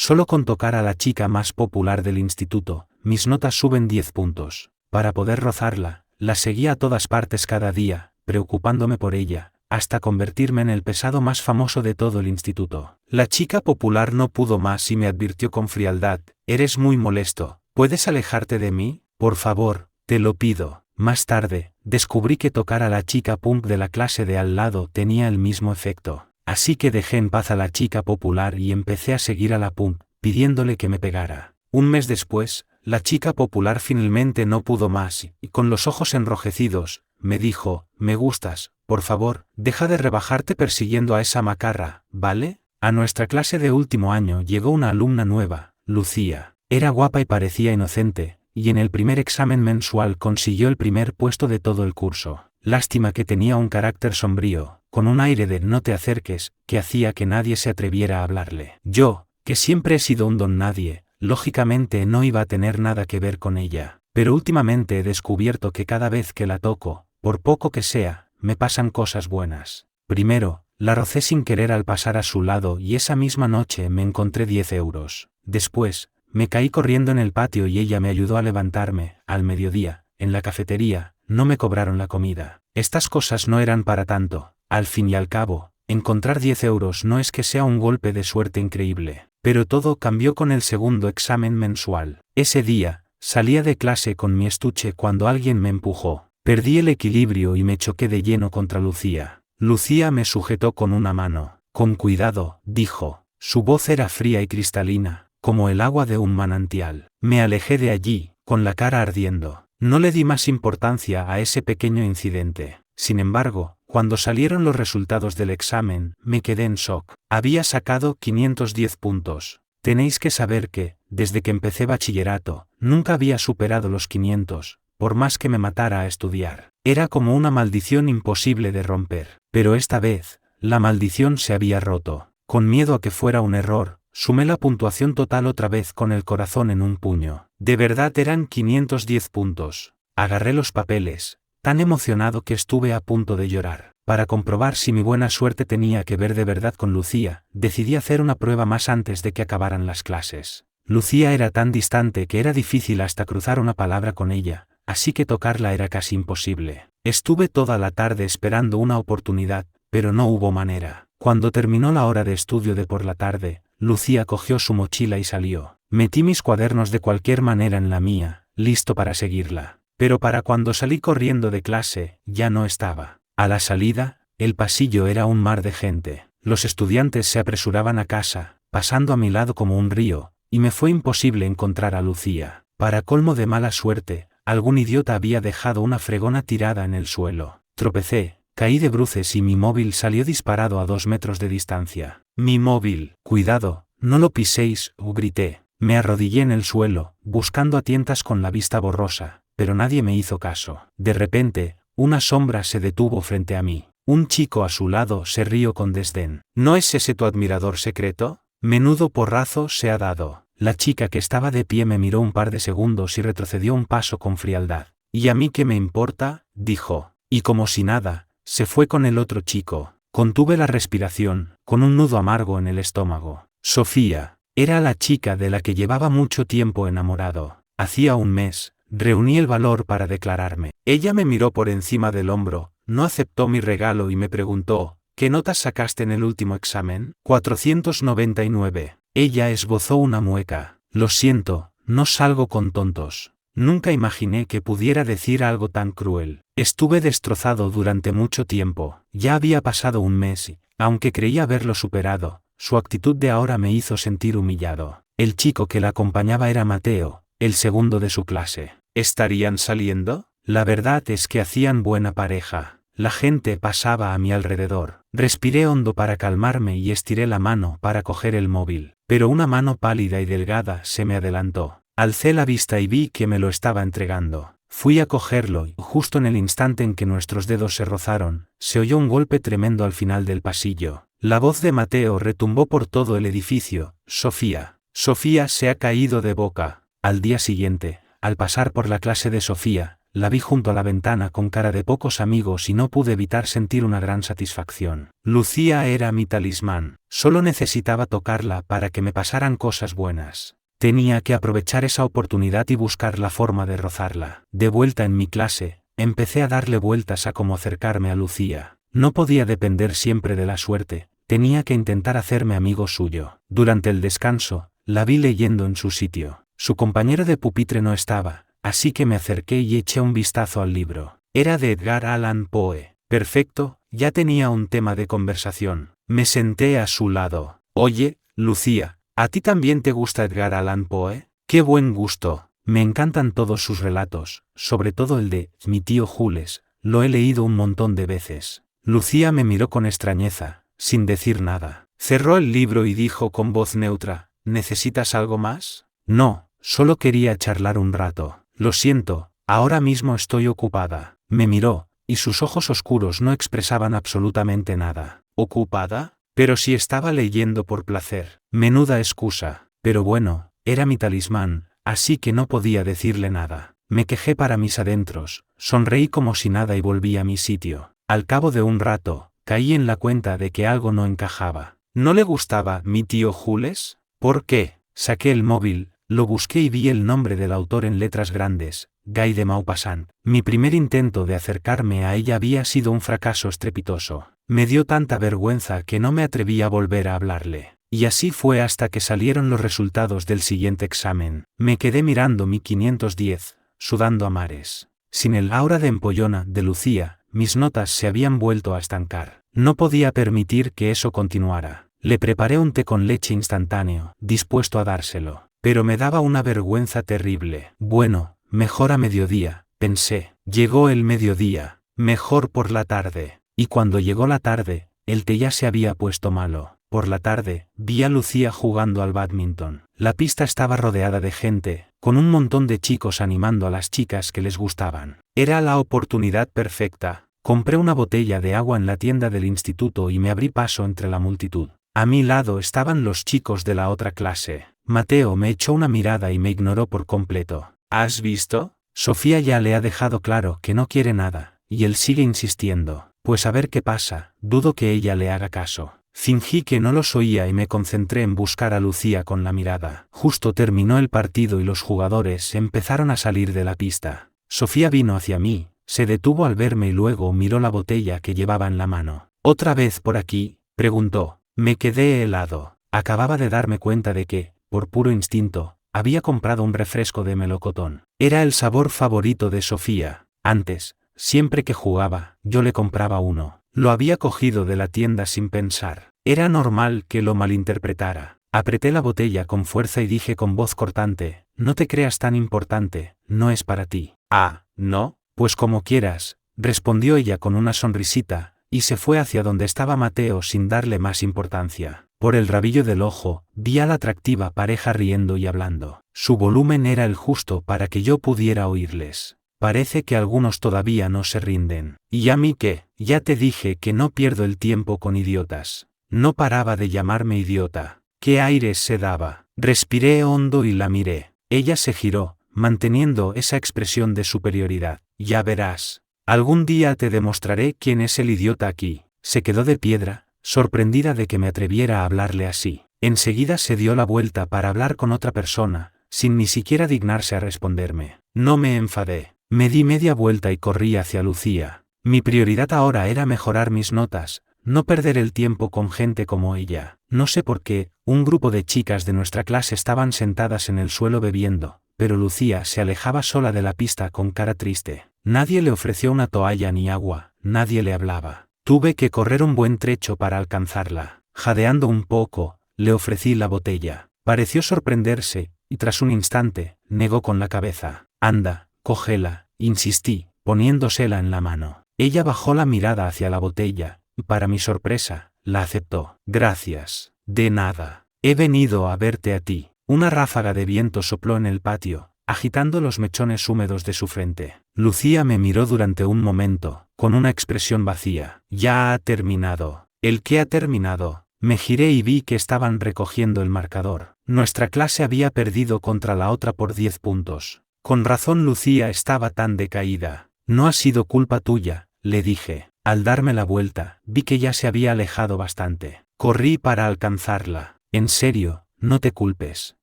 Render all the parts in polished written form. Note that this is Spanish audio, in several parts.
Solo con tocar a la chica más popular del instituto, mis notas suben 10 puntos. Para poder rozarla, la seguía a todas partes cada día, preocupándome por ella, hasta convertirme en el pesado más famoso de todo el instituto. La chica popular no pudo más y me advirtió con frialdad: «Eres muy molesto, ¿puedes alejarte de mí? Por favor, te lo pido». Más tarde, descubrí que tocar a la chica punk de la clase de al lado tenía el mismo efecto. Así que dejé en paz a la chica popular y empecé a seguir a la punk, pidiéndole que me pegara. Un mes después, la chica popular finalmente no pudo más y, con los ojos enrojecidos, me dijo: «Me gustas, por favor, deja de rebajarte persiguiendo a esa macarra, ¿vale?». A nuestra clase de último año llegó una alumna nueva, Lucía. Era guapa y parecía inocente, y en el primer examen mensual consiguió el primer puesto de todo el curso. Lástima que tenía un carácter sombrío, con un aire de «no te acerques», que hacía que nadie se atreviera a hablarle. Yo, que siempre he sido un don nadie, lógicamente no iba a tener nada que ver con ella. Pero últimamente he descubierto que cada vez que la toco, por poco que sea, me pasan cosas buenas. Primero, la rocé sin querer al pasar a su lado y esa misma noche me encontré 10 euros. Después, me caí corriendo en el patio y ella me ayudó a levantarme. Al mediodía, en la cafetería, no me cobraron la comida. Estas cosas no eran para tanto. Al fin y al cabo, encontrar 10 euros no es que sea un golpe de suerte increíble. Pero todo cambió con el segundo examen mensual. Ese día, salía de clase con mi estuche cuando alguien me empujó. Perdí el equilibrio y me choqué de lleno contra Lucía. Lucía me sujetó con una mano. «Con cuidado», dijo. Su voz era fría y cristalina, como el agua de un manantial. Me alejé de allí, con la cara ardiendo. No le di más importancia a ese pequeño incidente. Sin embargo, cuando salieron los resultados del examen, me quedé en shock. Había sacado 510 puntos. Tenéis que saber que, desde que empecé bachillerato, nunca había superado los 500, por más que me matara a estudiar. Era como una maldición imposible de romper. Pero esta vez, la maldición se había roto. Con miedo a que fuera un error, sumé la puntuación total otra vez con el corazón en un puño. De verdad eran 510 puntos. Agarré los papeles, tan emocionado que estuve a punto de llorar. Para comprobar si mi buena suerte tenía que ver de verdad con Lucía, decidí hacer una prueba más antes de que acabaran las clases. Lucía era tan distante que era difícil hasta cruzar una palabra con ella, así que tocarla era casi imposible. Estuve toda la tarde esperando una oportunidad, pero no hubo manera. Cuando terminó la hora de estudio de por la tarde, Lucía cogió su mochila y salió. Metí mis cuadernos de cualquier manera en la mía, listo para seguirla. Pero para cuando salí corriendo de clase, ya no estaba. A la salida, el pasillo era un mar de gente. Los estudiantes se apresuraban a casa, pasando a mi lado como un río, y me fue imposible encontrar a Lucía. Para colmo de mala suerte, algún idiota había dejado una fregona tirada en el suelo. Tropecé, caí de bruces y mi móvil salió disparado a 2 metros de distancia. «Mi móvil, cuidado, no lo piséis», grité. Me arrodillé en el suelo, buscando a tientas con la vista borrosa, pero nadie me hizo caso. De repente, una sombra se detuvo frente a mí. Un chico a su lado se rió con desdén. «¿No es ese tu admirador secreto? Menudo porrazo se ha dado». La chica que estaba de pie me miró un par de segundos y retrocedió un paso con frialdad. «¿Y a mí qué me importa?», dijo. Y como si nada, se fue con el otro chico. Contuve la respiración, con un nudo amargo en el estómago. Sofía. Era la chica de la que llevaba mucho tiempo enamorado. Hacía un mes, reuní el valor para declararme. Ella me miró por encima del hombro, no aceptó mi regalo y me preguntó: «¿Qué notas sacaste en el último examen?». 499. Ella esbozó una mueca. «Lo siento, no salgo con tontos». Nunca imaginé que pudiera decir algo tan cruel. Estuve destrozado durante mucho tiempo. Ya había pasado un mes y, aunque creía haberlo superado, su actitud de ahora me hizo sentir humillado. El chico que la acompañaba era Mateo, el segundo de su clase. ¿Estarían saliendo? La verdad es que hacían buena pareja. La gente pasaba a mi alrededor. Respiré hondo para calmarme y estiré la mano para coger el móvil. Pero una mano pálida y delgada se me adelantó. Alcé la vista y vi que me lo estaba entregando. Fui a cogerlo y, justo en el instante en que nuestros dedos se rozaron, se oyó un golpe tremendo al final del pasillo. La voz de Mateo retumbó por todo el edificio: «Sofía. Sofía se ha caído de boca». Al día siguiente, al pasar por la clase de Sofía, la vi junto a la ventana con cara de pocos amigos y no pude evitar sentir una gran satisfacción. Lucía era mi talismán. Solo necesitaba tocarla para que me pasaran cosas buenas. Tenía que aprovechar esa oportunidad y buscar la forma de rozarla. De vuelta en mi clase, empecé a darle vueltas a cómo acercarme a Lucía. No podía depender siempre de la suerte, tenía que intentar hacerme amigo suyo. Durante el descanso, la vi leyendo en su sitio. Su compañero de pupitre no estaba, así que me acerqué y eché un vistazo al libro. Era de Edgar Allan Poe. Perfecto, ya tenía un tema de conversación. Me senté a su lado. Oye, Lucía, ¿a ti también te gusta Edgar Allan Poe? ¡Qué buen gusto! Me encantan todos sus relatos, sobre todo el de Mi tío Jules, lo he leído un montón de veces. Lucía me miró con extrañeza, sin decir nada. Cerró el libro y dijo con voz neutra, ¿necesitas algo más? No, solo quería charlar un rato. Lo siento, ahora mismo estoy ocupada. Me miró, y sus ojos oscuros no expresaban absolutamente nada. ¿Ocupada? Pero si estaba leyendo por placer. Menuda excusa. Pero bueno, era mi talismán, así que no podía decirle nada. Me quejé para mis adentros, sonreí como si nada y volví a mi sitio. Al cabo de un rato, caí en la cuenta de que algo no encajaba. ¿No le gustaba mi tío Jules? ¿Por qué? Saqué el móvil, lo busqué y vi el nombre del autor en letras grandes, Guy de Maupassant. Mi primer intento de acercarme a ella había sido un fracaso estrepitoso. Me dio tanta vergüenza que no me atreví a volver a hablarle. Y así fue hasta que salieron los resultados del siguiente examen. Me quedé mirando mi 510, sudando a mares. Sin el aura de empollona de Lucía, mis notas se habían vuelto a estancar. No podía permitir que eso continuara. Le preparé un té con leche instantáneo, dispuesto a dárselo. Pero me daba una vergüenza terrible. Bueno, mejor a mediodía, pensé. Llegó el mediodía, mejor por la tarde. Y cuando llegó la tarde, el té ya se había puesto malo. Por la tarde, vi a Lucía jugando al bádminton. La pista estaba rodeada de gente, con un montón de chicos animando a las chicas que les gustaban. Era la oportunidad perfecta. Compré una botella de agua en la tienda del instituto y me abrí paso entre la multitud. A mi lado estaban los chicos de la otra clase. Mateo me echó una mirada y me ignoró por completo. ¿Has visto? Sofía ya le ha dejado claro que no quiere nada, y él sigue insistiendo. Pues a ver qué pasa, dudo que ella le haga caso. Fingí que no los oía y me concentré en buscar a Lucía con la mirada. Justo terminó el partido y los jugadores empezaron a salir de la pista. Sofía vino hacia mí, se detuvo al verme y luego miró la botella que llevaba en la mano. ¿Otra vez por aquí?, preguntó. Me quedé helado. Acababa de darme cuenta de que, por puro instinto, había comprado un refresco de melocotón. Era el sabor favorito de Sofía. Antes, siempre que jugaba, yo le compraba uno. Lo había cogido de la tienda sin pensar. Era normal que lo malinterpretara. Apreté la botella con fuerza y dije con voz cortante, no te creas tan importante, no es para ti. Ah, ¿no? Pues como quieras, respondió ella con una sonrisita, y se fue hacia donde estaba Mateo sin darle más importancia. Por el rabillo del ojo, vi a la atractiva pareja riendo y hablando. Su volumen era el justo para que yo pudiera oírles. Parece que algunos todavía no se rinden. ¿Y a mí qué? Ya te dije que no pierdo el tiempo con idiotas. No paraba de llamarme idiota. ¿Qué aires se daba? Respiré hondo y la miré. Ella se giró, manteniendo esa expresión de superioridad. Ya verás. Algún día te demostraré quién es el idiota aquí. Se quedó de piedra, sorprendida de que me atreviera a hablarle así. Enseguida se dio la vuelta para hablar con otra persona, sin ni siquiera dignarse a responderme. No me enfadé. Me di media vuelta y corrí hacia Lucía. Mi prioridad ahora era mejorar mis notas, no perder el tiempo con gente como ella. No sé por qué, un grupo de chicas de nuestra clase estaban sentadas en el suelo bebiendo, pero Lucía se alejaba sola de la pista con cara triste. Nadie le ofreció una toalla ni agua, nadie le hablaba. Tuve que correr un buen trecho para alcanzarla. Jadeando un poco, le ofrecí la botella. Pareció sorprenderse, y tras un instante, negó con la cabeza. Anda, cógela, insistí, poniéndosela en la mano. Ella bajó la mirada hacia la botella, y para mi sorpresa, la aceptó. Gracias. De nada. He venido a verte a ti. Una ráfaga de viento sopló en el patio, agitando los mechones húmedos de su frente. Lucía me miró durante un momento, con una expresión vacía. Ya ha terminado. ¿El qué ha terminado? Me giré y vi que estaban recogiendo el marcador. Nuestra clase había perdido contra la otra por 10 puntos. Con razón Lucía estaba tan decaída. No ha sido culpa tuya, le dije. Al darme la vuelta, vi que ya se había alejado bastante. Corrí para alcanzarla. En serio, no te culpes.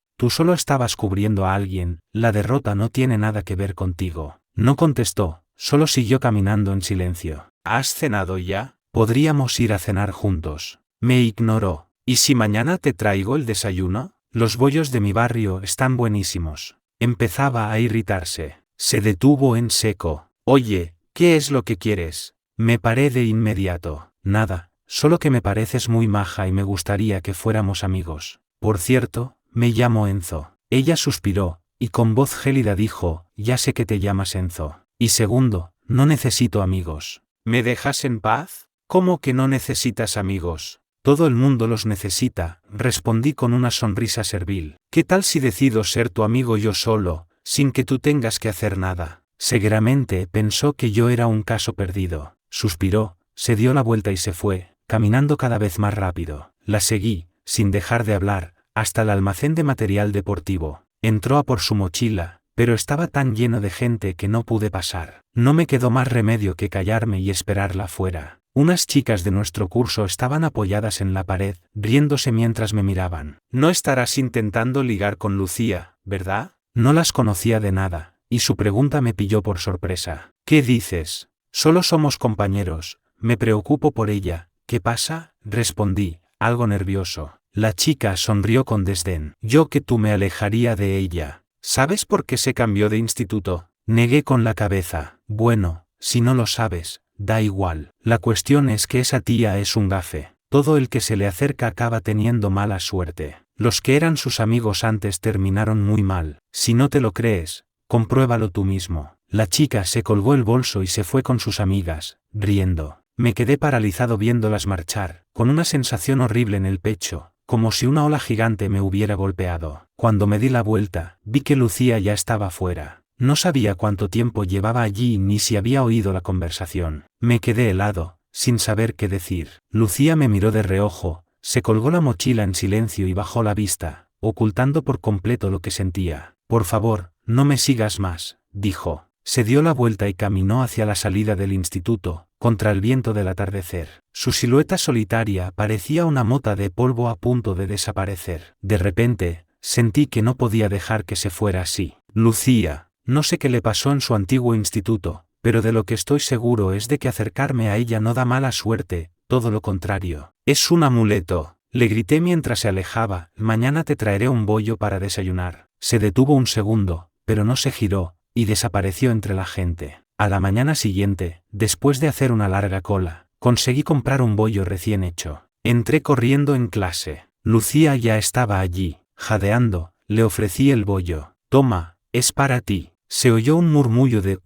Tú solo estabas cubriendo a alguien, la derrota no tiene nada que ver contigo. No contestó, solo siguió caminando en silencio. ¿Has cenado ya? Podríamos ir a cenar juntos. Me ignoró. ¿Y si mañana te traigo el desayuno? Los bollos de mi barrio están buenísimos. Empezaba a irritarse. Se detuvo en seco. Oye, ¿qué es lo que quieres? Me paré de inmediato. Nada, solo que me pareces muy maja y me gustaría que fuéramos amigos. Por cierto, me llamo Enzo. Ella suspiró, y con voz gélida dijo, ya sé que te llamas Enzo. Y segundo, no necesito amigos. ¿Me dejas en paz? ¿Cómo que no necesitas amigos? Todo el mundo los necesita, respondí con una sonrisa servil. ¿Qué tal si decido ser tu amigo yo solo, sin que tú tengas que hacer nada? Seguramente pensó que yo era un caso perdido. Suspiró, se dio la vuelta y se fue, caminando cada vez más rápido. La seguí, sin dejar de hablar, hasta el almacén de material deportivo. Entró a por su mochila, pero estaba tan lleno de gente que no pude pasar. No me quedó más remedio que callarme y esperarla fuera. Unas chicas de nuestro curso estaban apoyadas en la pared, riéndose mientras me miraban. No estarás intentando ligar con Lucía, ¿verdad? No las conocía de nada, y su pregunta me pilló por sorpresa. ¿Qué dices? Solo somos compañeros, me preocupo por ella. ¿Qué pasa? Respondí, algo nervioso. La chica sonrió con desdén. Yo que tú me alejaría de ella. ¿Sabes por qué se cambió de instituto? Negué con la cabeza. Bueno, si no lo sabes, da igual. La cuestión es que esa tía es un gafe. Todo el que se le acerca acaba teniendo mala suerte. Los que eran sus amigos antes terminaron muy mal. Si no te lo crees, compruébalo tú mismo. La chica se colgó el bolso y se fue con sus amigas, riendo. Me quedé paralizado viéndolas marchar, con una sensación horrible en el pecho, como si una ola gigante me hubiera golpeado. Cuando me di la vuelta, vi que Lucía ya estaba fuera. No sabía cuánto tiempo llevaba allí ni si había oído la conversación. Me quedé helado, sin saber qué decir. Lucía me miró de reojo, se colgó la mochila en silencio y bajó la vista, ocultando por completo lo que sentía. Por favor, no me sigas más, dijo. Se dio la vuelta y caminó hacia la salida del instituto, contra el viento del atardecer. Su silueta solitaria parecía una mota de polvo a punto de desaparecer. De repente, sentí que no podía dejar que se fuera así. Lucía, no sé qué le pasó en su antiguo instituto, pero de lo que estoy seguro es de que acercarme a ella no da mala suerte, todo lo contrario. Es un amuleto, le grité mientras se alejaba. Mañana te traeré un bollo para desayunar. Se detuvo un segundo, pero no se giró, y desapareció entre la gente. A la mañana siguiente, después de hacer una larga cola, conseguí comprar un bollo recién hecho. Entré corriendo en clase. Lucía ya estaba allí, jadeando, le ofrecí el bollo. Toma, es para ti. Se oyó un murmullo de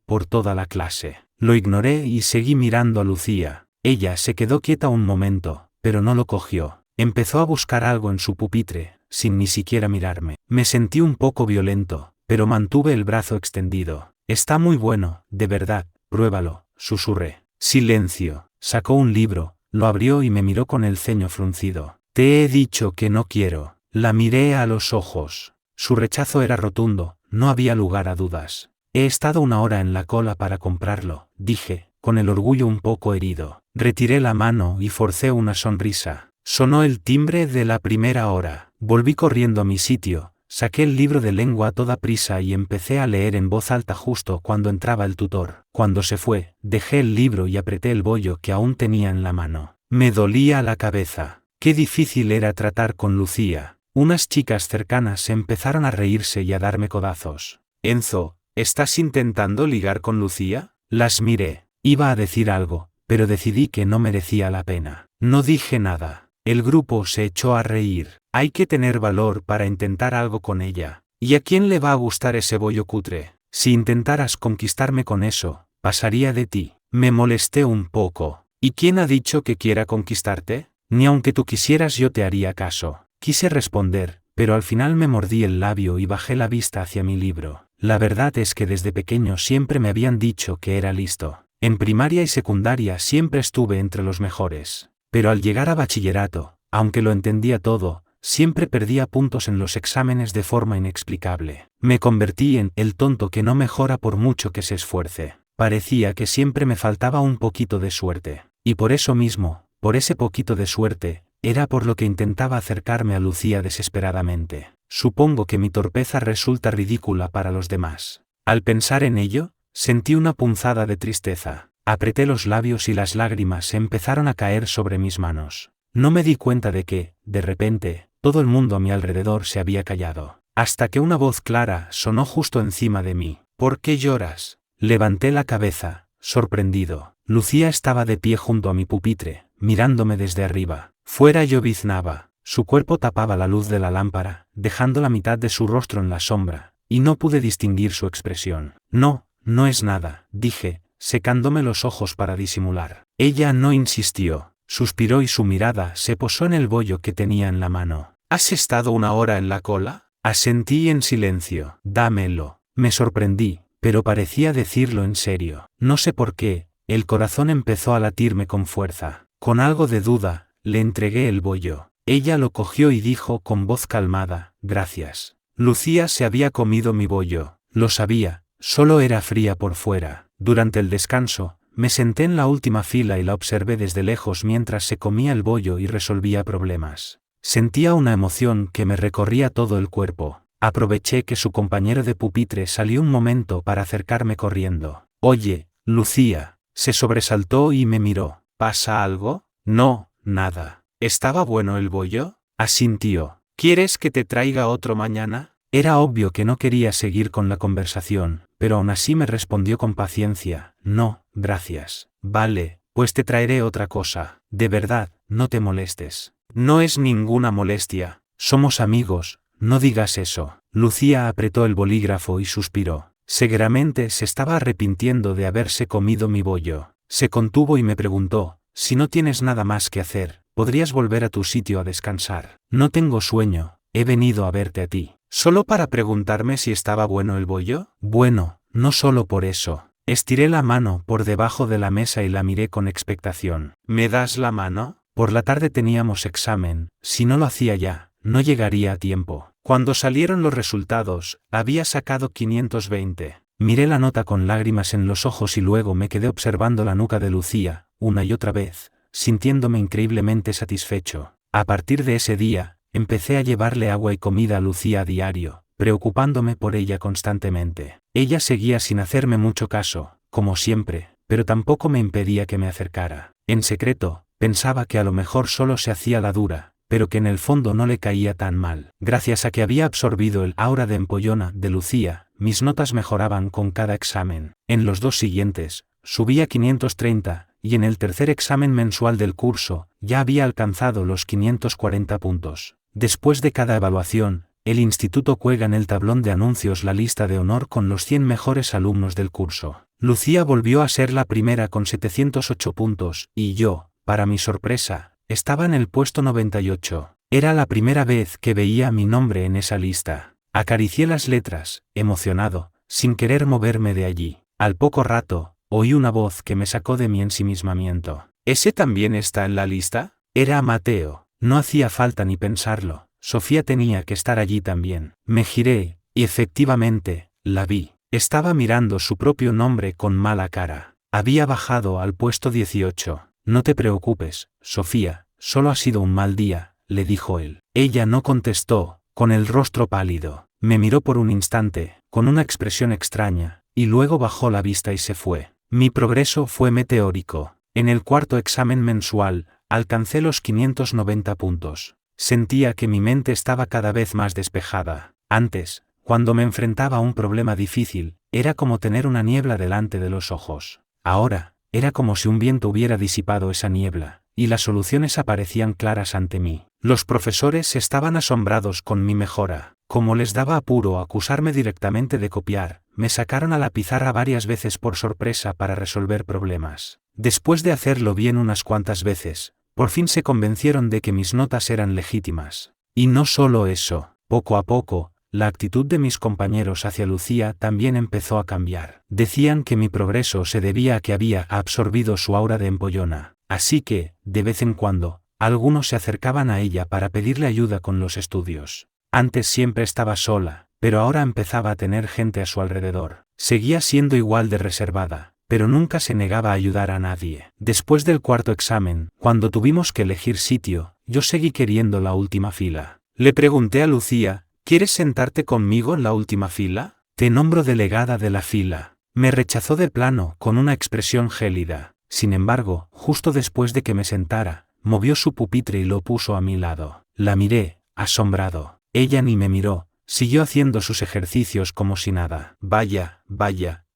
por toda la clase. Lo ignoré y seguí mirando a Lucía. Ella se quedó quieta un momento, pero no lo cogió. Empezó a buscar algo en su pupitre, sin ni siquiera mirarme. Me sentí un poco violento, pero mantuve el brazo extendido. Está muy bueno, de verdad, pruébalo, susurré. Silencio. Sacó un libro, lo abrió y me miró con el ceño fruncido. Te he dicho que no quiero. La miré a los ojos. Su rechazo era rotundo, no había lugar a dudas. He estado 1 hora en la cola para comprarlo, dije, con el orgullo un poco herido. Retiré la mano y forcé una sonrisa. Sonó el timbre de la primera hora. Volví corriendo a mi sitio. Saqué el libro de lengua a toda prisa y empecé a leer en voz alta justo cuando entraba el tutor. Cuando se fue, dejé el libro y apreté el bollo que aún tenía en la mano. Me dolía la cabeza. Qué difícil era tratar con Lucía. Unas chicas cercanas empezaron a reírse y a darme codazos. Enzo, ¿estás intentando ligar con Lucía? Las miré. Iba a decir algo, pero decidí que no merecía la pena. No dije nada. El grupo se echó a reír. Hay que tener valor para intentar algo con ella. ¿Y a quién le va a gustar ese bollo cutre? Si intentaras conquistarme con eso, pasaría de ti. Me molesté un poco. ¿Y quién ha dicho que quiera conquistarte? Ni aunque tú quisieras yo te haría caso. Quise responder, pero al final me mordí el labio y bajé la vista hacia mi libro. La verdad es que desde pequeño siempre me habían dicho que era listo. En primaria y secundaria siempre estuve entre los mejores. Pero al llegar a bachillerato, aunque lo entendía todo, Siempre perdía puntos en los exámenes de forma inexplicable. Me convertí en el tonto que no mejora por mucho que se esfuerce. Parecía que siempre me faltaba un poquito de suerte. Y por eso mismo, por ese poquito de suerte, era por lo que intentaba acercarme a Lucía desesperadamente. Supongo que mi torpeza resulta ridícula para los demás. Al pensar en ello, sentí una punzada de tristeza. Apreté los labios y las lágrimas empezaron a caer sobre mis manos. No me di cuenta de que, de repente, todo el mundo a mi alrededor se había callado. Hasta que una voz clara sonó justo encima de mí. ¿Por qué lloras? Levanté la cabeza, sorprendido. Lucía estaba de pie junto a mi pupitre, mirándome desde arriba. Fuera lloviznaba. Su cuerpo tapaba la luz de la lámpara, dejando la mitad de su rostro en la sombra, y no pude distinguir su expresión. No, no es nada, dije, secándome los ojos para disimular. Ella no insistió. Suspiró y su mirada se posó en el bollo que tenía en la mano. ¿Has estado 1 hora en la cola? Asentí en silencio. Dámelo. Me sorprendí, pero parecía decirlo en serio. No sé por qué, el corazón empezó a latirme con fuerza. Con algo de duda, le entregué el bollo. Ella lo cogió y dijo con voz calmada, gracias. Lucía se había comido mi bollo. Lo sabía, solo era fría por fuera. Durante el descanso, me senté en la última fila y la observé desde lejos mientras se comía el bollo y resolvía problemas. Sentía una emoción que me recorría todo el cuerpo. Aproveché que su compañero de pupitre salió un momento para acercarme corriendo. Oye, Lucía, se sobresaltó y me miró. ¿Pasa algo? No, nada. ¿Estaba bueno el bollo? Asintió. ¿Quieres que te traiga otro mañana? Era obvio que no quería seguir con la conversación, pero aún así me respondió con paciencia. No, gracias. Vale, pues te traeré otra cosa. De verdad, no te molestes. No es ninguna molestia. Somos amigos, no digas eso. Lucía apretó el bolígrafo y suspiró. Seguramente se estaba arrepintiendo de haberse comido mi bollo. Se contuvo y me preguntó, si no tienes nada más que hacer, ¿podrías volver a tu sitio a descansar? No tengo sueño, he venido a verte a ti. ¿Solo para preguntarme si estaba bueno el bollo? Bueno, no solo por eso. Estiré la mano por debajo de la mesa y la miré con expectación. ¿Me das la mano? Por la tarde teníamos examen, si no lo hacía ya, no llegaría a tiempo. Cuando salieron los resultados, había sacado 520. Miré la nota con lágrimas en los ojos y luego me quedé observando la nuca de Lucía, una y otra vez, sintiéndome increíblemente satisfecho. A partir de ese día, empecé a llevarle agua y comida a Lucía a diario, preocupándome por ella constantemente. Ella seguía sin hacerme mucho caso, como siempre, pero tampoco me impedía que me acercara. En secreto, pensaba que a lo mejor solo se hacía la dura, pero que en el fondo no le caía tan mal. Gracias a que había absorbido el aura de empollona de Lucía, mis notas mejoraban con cada examen. En los 2 siguientes, subía 530, y en el tercer examen mensual del curso, ya había alcanzado los 540 puntos. Después de cada evaluación, el instituto cuelga en el tablón de anuncios la lista de honor con los 100 mejores alumnos del curso. Lucía volvió a ser la primera con 708 puntos, y yo, para mi sorpresa, estaba en el puesto 98. Era la primera vez que veía mi nombre en esa lista. Acaricié las letras, emocionado, sin querer moverme de allí. Al poco rato, oí una voz que me sacó de mi ensimismamiento. ¿Ese también está en la lista? Era Mateo. No hacía falta ni pensarlo. Sofía tenía que estar allí también. Me giré, y efectivamente, la vi. Estaba mirando su propio nombre con mala cara. Había bajado al puesto 18. No te preocupes, Sofía, solo ha sido un mal día, le dijo él. Ella no contestó, con el rostro pálido. Me miró por un instante, con una expresión extraña, y luego bajó la vista y se fue. Mi progreso fue meteórico. En el cuarto examen mensual, alcancé los 590 puntos. Sentía que mi mente estaba cada vez más despejada. Antes, cuando me enfrentaba a un problema difícil, era como tener una niebla delante de los ojos. Ahora, era como si un viento hubiera disipado esa niebla, y las soluciones aparecían claras ante mí. Los profesores estaban asombrados con mi mejora. Como les daba apuro acusarme directamente de copiar, me sacaron a la pizarra varias veces por sorpresa para resolver problemas. Después de hacerlo bien unas cuantas veces, por fin se convencieron de que mis notas eran legítimas. Y no solo eso, poco a poco, la actitud de mis compañeros hacia Lucía también empezó a cambiar. Decían que mi progreso se debía a que había absorbido su aura de empollona. Así que, de vez en cuando, Algunos se acercaban a ella para pedirle ayuda con los estudios. Antes siempre estaba sola, pero ahora empezaba a tener gente a su alrededor. Seguía siendo igual de reservada, pero nunca se negaba a ayudar a nadie. Después del cuarto examen, cuando tuvimos que elegir sitio, yo seguí queriendo la última fila. Le pregunté a Lucía, ¿quieres sentarte conmigo en la última fila? Te nombro delegada de la fila. Me rechazó de plano, con una expresión gélida. Sin embargo, justo después de que me sentara, movió su pupitre y lo puso a mi lado. La miré, asombrado. Ella ni me miró, siguió haciendo sus ejercicios como si nada. Vaya,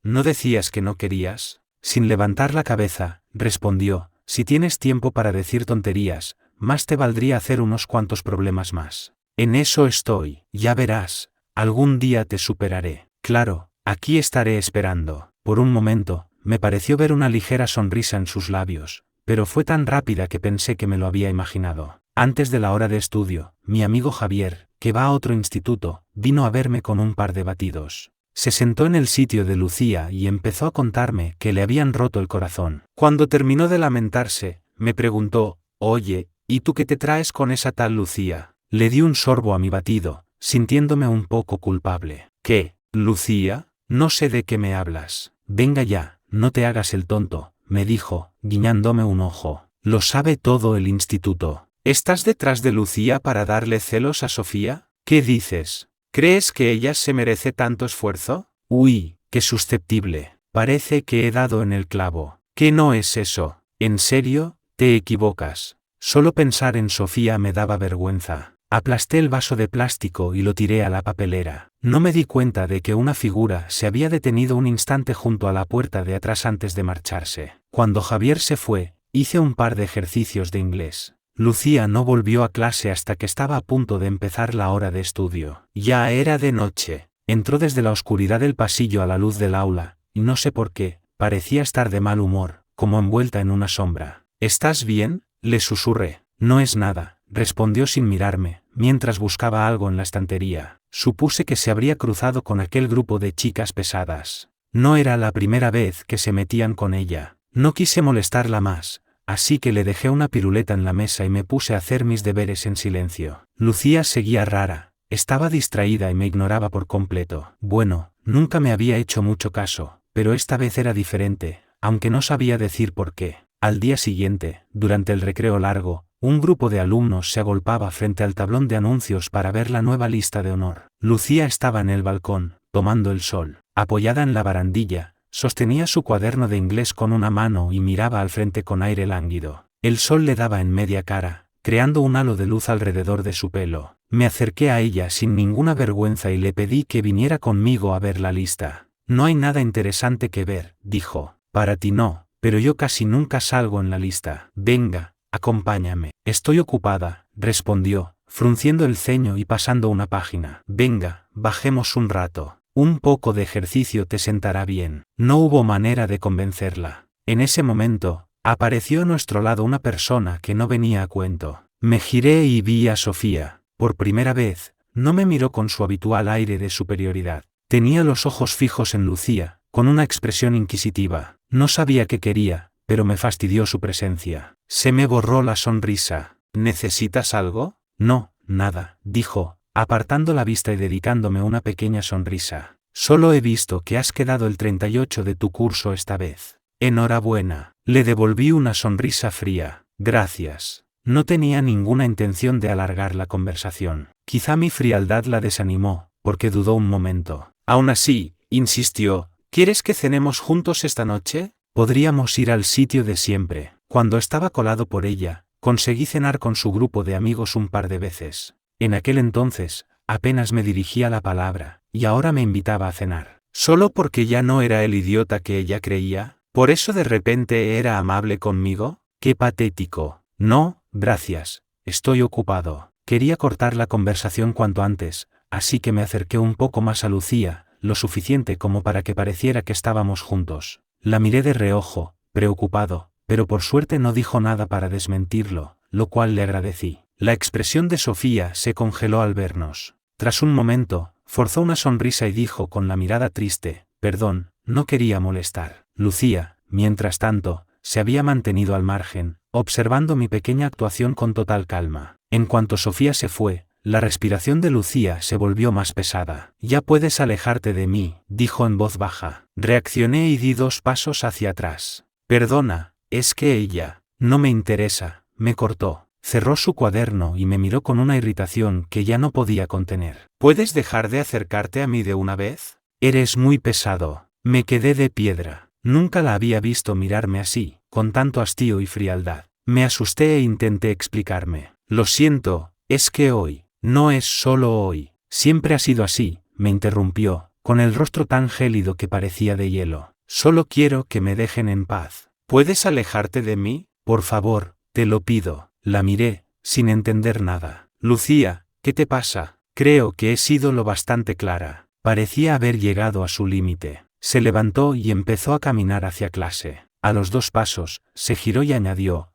¿no decías que no querías? Sin levantar la cabeza, respondió, si tienes tiempo para decir tonterías, más te valdría hacer unos cuantos problemas más. En eso estoy, ya verás, algún día te superaré. Claro, aquí estaré esperando. Por un momento, me pareció ver una ligera sonrisa en sus labios, pero fue tan rápida que pensé que me lo había imaginado. Antes de la hora de estudio, mi amigo Javier, que va a otro instituto, vino a verme con un par de batidos. Se sentó en el sitio de Lucía y empezó a contarme que le habían roto el corazón. Cuando terminó de lamentarse, me preguntó, oye, ¿y tú qué te traes con esa tal Lucía? Le di un sorbo a mi batido, sintiéndome un poco culpable. ¿Qué, Lucía? No sé de qué me hablas. Venga ya, no te hagas el tonto, me dijo, guiñándome un ojo. Lo sabe todo el instituto. ¿Estás detrás de Lucía para darle celos a Sofía? ¿Qué dices? ¿Crees que ella se merece tanto esfuerzo? Uy, qué susceptible. Parece que he dado en el clavo. ¿Qué no es eso? ¿En serio? Te equivocas. Solo pensar en Sofía me daba vergüenza. Aplasté el vaso de plástico y lo tiré a la papelera. No me di cuenta de que una figura se había detenido un instante junto a la puerta de atrás antes de marcharse. Cuando Javier se fue, hice un par de ejercicios de inglés. Lucía no volvió a clase hasta que estaba a punto de empezar la hora de estudio. Ya era de noche. Entró desde la oscuridad del pasillo a la luz del aula, y no sé por qué, parecía estar de mal humor, como envuelta en una sombra. ¿Estás bien?, le susurré. No es nada, respondió sin mirarme, mientras buscaba algo en la estantería. Supuse que se habría cruzado con aquel grupo de chicas pesadas. No era la primera vez que se metían con ella. No quise molestarla más, así que le dejé una piruleta en la mesa y me puse a hacer mis deberes en silencio. Lucía seguía rara, estaba distraída y me ignoraba por completo. Bueno, nunca me había hecho mucho caso, pero esta vez era diferente, aunque no sabía decir por qué. Al día siguiente, durante el recreo largo, un grupo de alumnos se agolpaba frente al tablón de anuncios para ver la nueva lista de honor. Lucía estaba en el balcón, tomando el sol. Apoyada en la barandilla, sostenía su cuaderno de inglés con una mano y miraba al frente con aire lánguido. El sol le daba en media cara, creando un halo de luz alrededor de su pelo. Me acerqué a ella sin ninguna vergüenza y le pedí que viniera conmigo a ver la lista. No hay nada interesante que ver, dijo. Para ti no, pero yo casi nunca salgo en la lista. Venga, acompáñame. Estoy ocupada, respondió, frunciendo el ceño y pasando una página. Venga, bajemos un rato. Un poco de ejercicio te sentará bien. No hubo manera de convencerla. En ese momento, apareció a nuestro lado una persona que no venía a cuento. Me giré y vi a Sofía. Por primera vez, no me miró con su habitual aire de superioridad. Tenía los ojos fijos en Lucía, con una expresión inquisitiva. No sabía qué quería, pero me fastidió su presencia. Se me borró la sonrisa. ¿Necesitas algo? No, nada, dijo, apartando la vista y dedicándome una pequeña sonrisa. Solo he visto que has quedado el 38 de tu curso esta vez. Enhorabuena. Le devolví una sonrisa fría. Gracias. No tenía ninguna intención de alargar la conversación. Quizá mi frialdad la desanimó, porque dudó un momento. Aún así, insistió, ¿quieres que cenemos juntos esta noche? Podríamos ir al sitio de siempre. Cuando estaba colado por ella, conseguí cenar con su grupo de amigos un par de veces. En aquel entonces, apenas me dirigía la palabra, y ahora me invitaba a cenar. ¿Solo porque ya no era el idiota que ella creía? ¿Por eso de repente era amable conmigo? ¡Qué patético! No, gracias, estoy ocupado. Quería cortar la conversación cuanto antes, así que me acerqué un poco más a Lucía, lo suficiente como para que pareciera que estábamos juntos. La miré de reojo, preocupado, pero por suerte no dijo nada para desmentirlo, lo cual le agradecí. La expresión de Sofía se congeló al vernos. Tras un momento, forzó una sonrisa y dijo con la mirada triste, perdón, no quería molestar. Lucía, mientras tanto, se había mantenido al margen, observando mi pequeña actuación con total calma. En cuanto Sofía se fue, la respiración de Lucía se volvió más pesada. Ya puedes alejarte de mí, dijo en voz baja. Reaccioné y di 2 pasos hacia atrás. Perdona, es que ella no me interesa, me cortó. Cerró su cuaderno y me miró con una irritación que ya no podía contener. ¿Puedes dejar de acercarte a mí de una vez? Eres muy pesado. Me quedé de piedra. Nunca la había visto mirarme así, con tanto hastío y frialdad. Me asusté e intenté explicarme. Lo siento, es que hoy, no es solo hoy. Siempre ha sido así, me interrumpió, con el rostro tan gélido que parecía de hielo. Solo quiero que me dejen en paz. ¿Puedes alejarte de mí? Por favor, te lo pido. La miré, sin entender nada. Lucía, ¿qué te pasa? Creo que he sido lo bastante clara. Parecía haber llegado a su límite. Se levantó y empezó a caminar hacia clase. A los 2 pasos, se giró y añadió,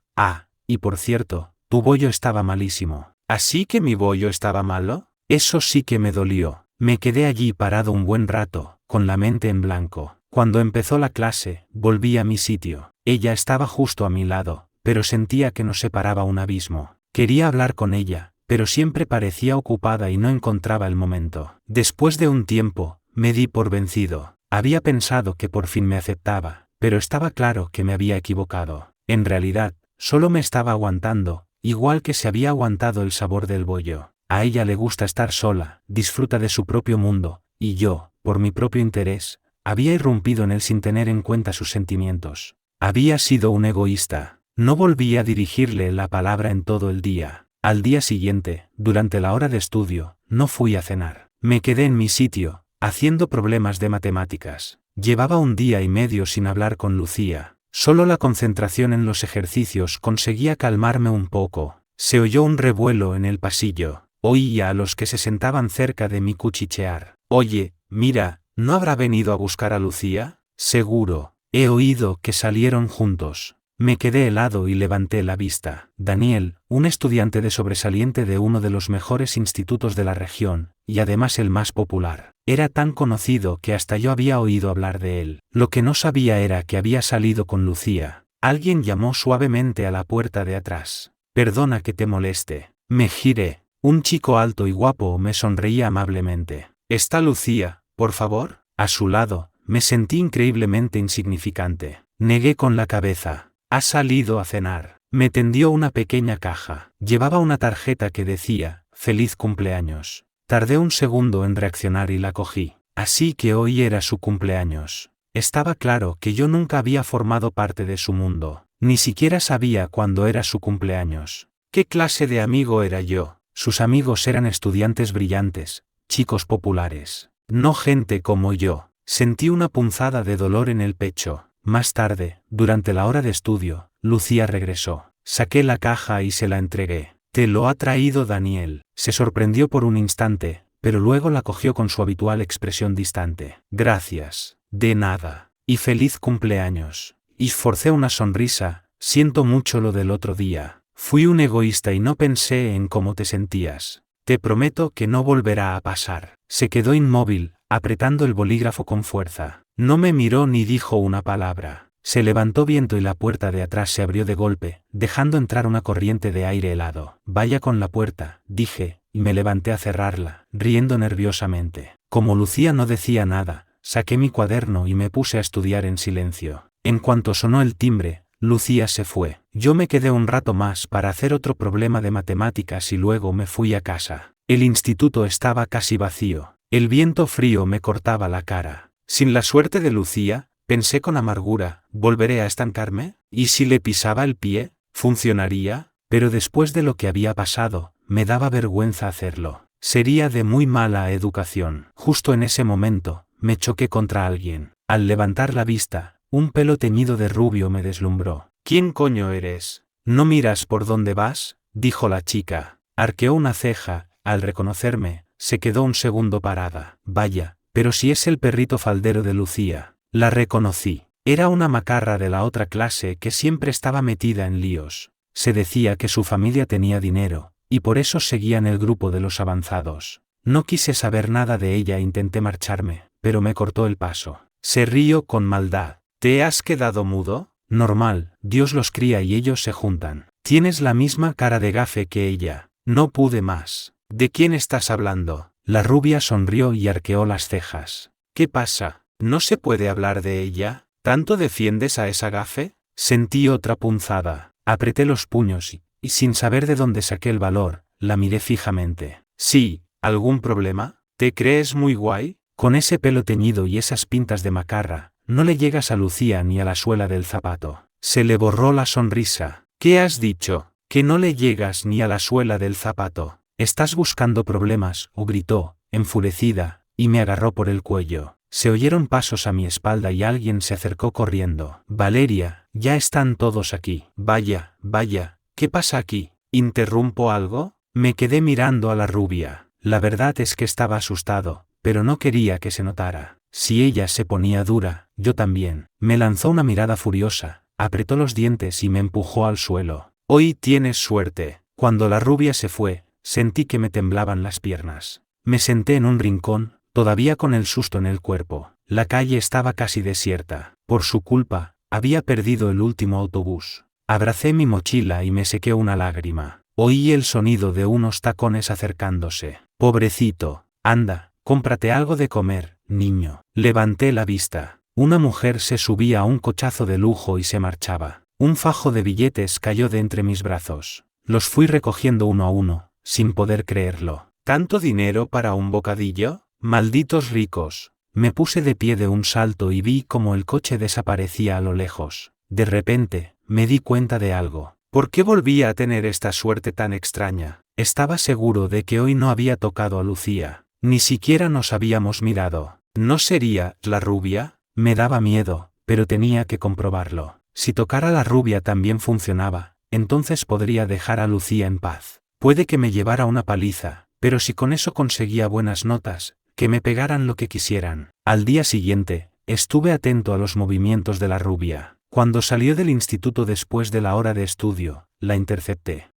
y por cierto, tu bollo estaba malísimo. ¿Así que mi bollo estaba malo? Eso sí que me dolió. Me quedé allí parado un buen rato, con la mente en blanco. Cuando empezó la clase, volví a mi sitio. Ella estaba justo a mi lado, pero sentía que nos separaba un abismo. Quería hablar con ella, pero siempre parecía ocupada y no encontraba el momento. Después de un tiempo, me di por vencido. Había pensado que por fin me aceptaba, pero estaba claro que me había equivocado. En realidad, solo me estaba aguantando, igual que se había aguantado el sabor del bollo. A ella le gusta estar sola, disfruta de su propio mundo, y yo, por mi propio interés, había irrumpido en él sin tener en cuenta sus sentimientos. Había sido un egoísta. No volví a dirigirle la palabra en todo el día. Al día siguiente, durante la hora de estudio, no fui a cenar. Me quedé en mi sitio, haciendo problemas de matemáticas. Llevaba 1 día y medio sin hablar con Lucía. Solo la concentración en los ejercicios conseguía calmarme un poco. Se oyó un revuelo en el pasillo. Oía a los que se sentaban cerca de mí cuchichear. Oye, mira, ¿no habrá venido a buscar a Lucía? Seguro. He oído que salieron juntos. Me quedé helado y levanté la vista. Daniel, un estudiante de sobresaliente de uno de los mejores institutos de la región, y además el más popular. Era tan conocido que hasta yo había oído hablar de él. Lo que no sabía era que había salido con Lucía. Alguien llamó suavemente a la puerta de atrás. Perdona que te moleste. Me giré. Un chico alto y guapo me sonreía amablemente. ¿Está Lucía, por favor? A su lado, me sentí increíblemente insignificante. Negué con la cabeza. Ha salido a cenar. Me tendió una pequeña caja. Llevaba una tarjeta que decía, «Feliz cumpleaños». Tardé un segundo en reaccionar y la cogí. Así que hoy era su cumpleaños. Estaba claro que yo nunca había formado parte de su mundo. Ni siquiera sabía cuándo era su cumpleaños. ¿Qué clase de amigo era yo? Sus amigos eran estudiantes brillantes, chicos populares. No gente como yo. Sentí una punzada de dolor en el pecho. Más tarde, durante la hora de estudio, Lucía regresó. Saqué la caja y se la entregué. «Te lo ha traído Daniel». Se sorprendió por un instante, pero luego la cogió con su habitual expresión distante. «Gracias. De nada. Y feliz cumpleaños». Y forcé una sonrisa. «Siento mucho lo del otro día. Fui un egoísta y no pensé en cómo te sentías. Te prometo que no volverá a pasar». Se quedó inmóvil, apretando el bolígrafo con fuerza. No me miró ni dijo una palabra. Se levantó viento y la puerta de atrás se abrió de golpe, dejando entrar una corriente de aire helado. «Vaya con la puerta», dije, y me levanté a cerrarla, riendo nerviosamente. Como Lucía no decía nada, saqué mi cuaderno y me puse a estudiar en silencio. En cuanto sonó el timbre, Lucía se fue. Yo me quedé un rato más para hacer otro problema de matemáticas y luego me fui a casa. El instituto estaba casi vacío. El viento frío me cortaba la cara. Sin la suerte de Lucía, pensé con amargura, ¿volveré a estancarme? ¿Y si le pisaba el pie? ¿Funcionaría? Pero después de lo que había pasado, me daba vergüenza hacerlo. Sería de muy mala educación. Justo en ese momento, me choqué contra alguien. Al levantar la vista, un pelo teñido de rubio me deslumbró. «¿Quién coño eres? ¿No miras por dónde vas?», dijo la chica. Arqueó una ceja. Al reconocerme, se quedó un segundo parada. «Vaya, pero si es el perrito faldero de Lucía». La reconocí. Era una macarra de la otra clase que siempre estaba metida en líos. Se decía que su familia tenía dinero, y por eso seguía en el grupo de los avanzados. No quise saber nada de ella e intenté marcharme, pero me cortó el paso. Se rió con maldad. «¿Te has quedado mudo? Normal, Dios los cría y ellos se juntan. Tienes la misma cara de gafe que ella. No pude más. ¿De quién estás hablando? La rubia sonrió y arqueó las cejas. ¿Qué pasa? ¿No se puede hablar de ella? ¿Tanto defiendes a esa gafe? Sentí otra punzada. Apreté los puños y sin saber de dónde saqué el valor, la miré fijamente. Sí, ¿algún problema? ¿Te crees muy guay? Con ese pelo teñido y esas pintas de macarra, no le llegas a Lucía ni a la suela del zapato. Se le borró la sonrisa. ¿Qué has dicho? Que no le llegas ni a la suela del zapato. Estás buscando problemas, gritó, enfurecida, y me agarró por el cuello. Se oyeron pasos a mi espalda y alguien se acercó corriendo. Valeria, ya están todos aquí. Vaya, vaya, ¿qué pasa aquí? ¿Interrumpo algo? Me quedé mirando a la rubia. La verdad es que estaba asustado, pero no quería que se notara. Si ella se ponía dura, yo también. Me lanzó una mirada furiosa, apretó los dientes y me empujó al suelo. Hoy tienes suerte. Cuando la rubia se fue, sentí que me temblaban las piernas. Me senté en un rincón, todavía con el susto en el cuerpo. La calle estaba casi desierta. Por su culpa, había perdido el último autobús. Abracé mi mochila y me sequé una lágrima. Oí el sonido de unos tacones acercándose. Pobrecito, anda, cómprate algo de comer, niño. Levanté la vista. Una mujer se subía a un cochazo de lujo y se marchaba. Un fajo de billetes cayó de entre mis brazos. Los fui recogiendo uno a uno, sin poder creerlo. ¿Tanto dinero para un bocadillo? Malditos ricos. Me puse de pie de un salto y vi cómo el coche desaparecía a lo lejos. De repente, me di cuenta de algo. ¿Por qué volvía a tener esta suerte tan extraña? Estaba seguro de que hoy no había tocado a Lucía. Ni siquiera nos habíamos mirado. ¿No sería la rubia? Me daba miedo, pero tenía que comprobarlo. Si tocar a la rubia también funcionaba, entonces podría dejar a Lucía en paz. Puede que me llevara una paliza, pero si con eso conseguía buenas notas, que me pegaran lo que quisieran. Al día siguiente, estuve atento a los movimientos de la rubia. Cuando salió del instituto después de la hora de estudio, la intercepté.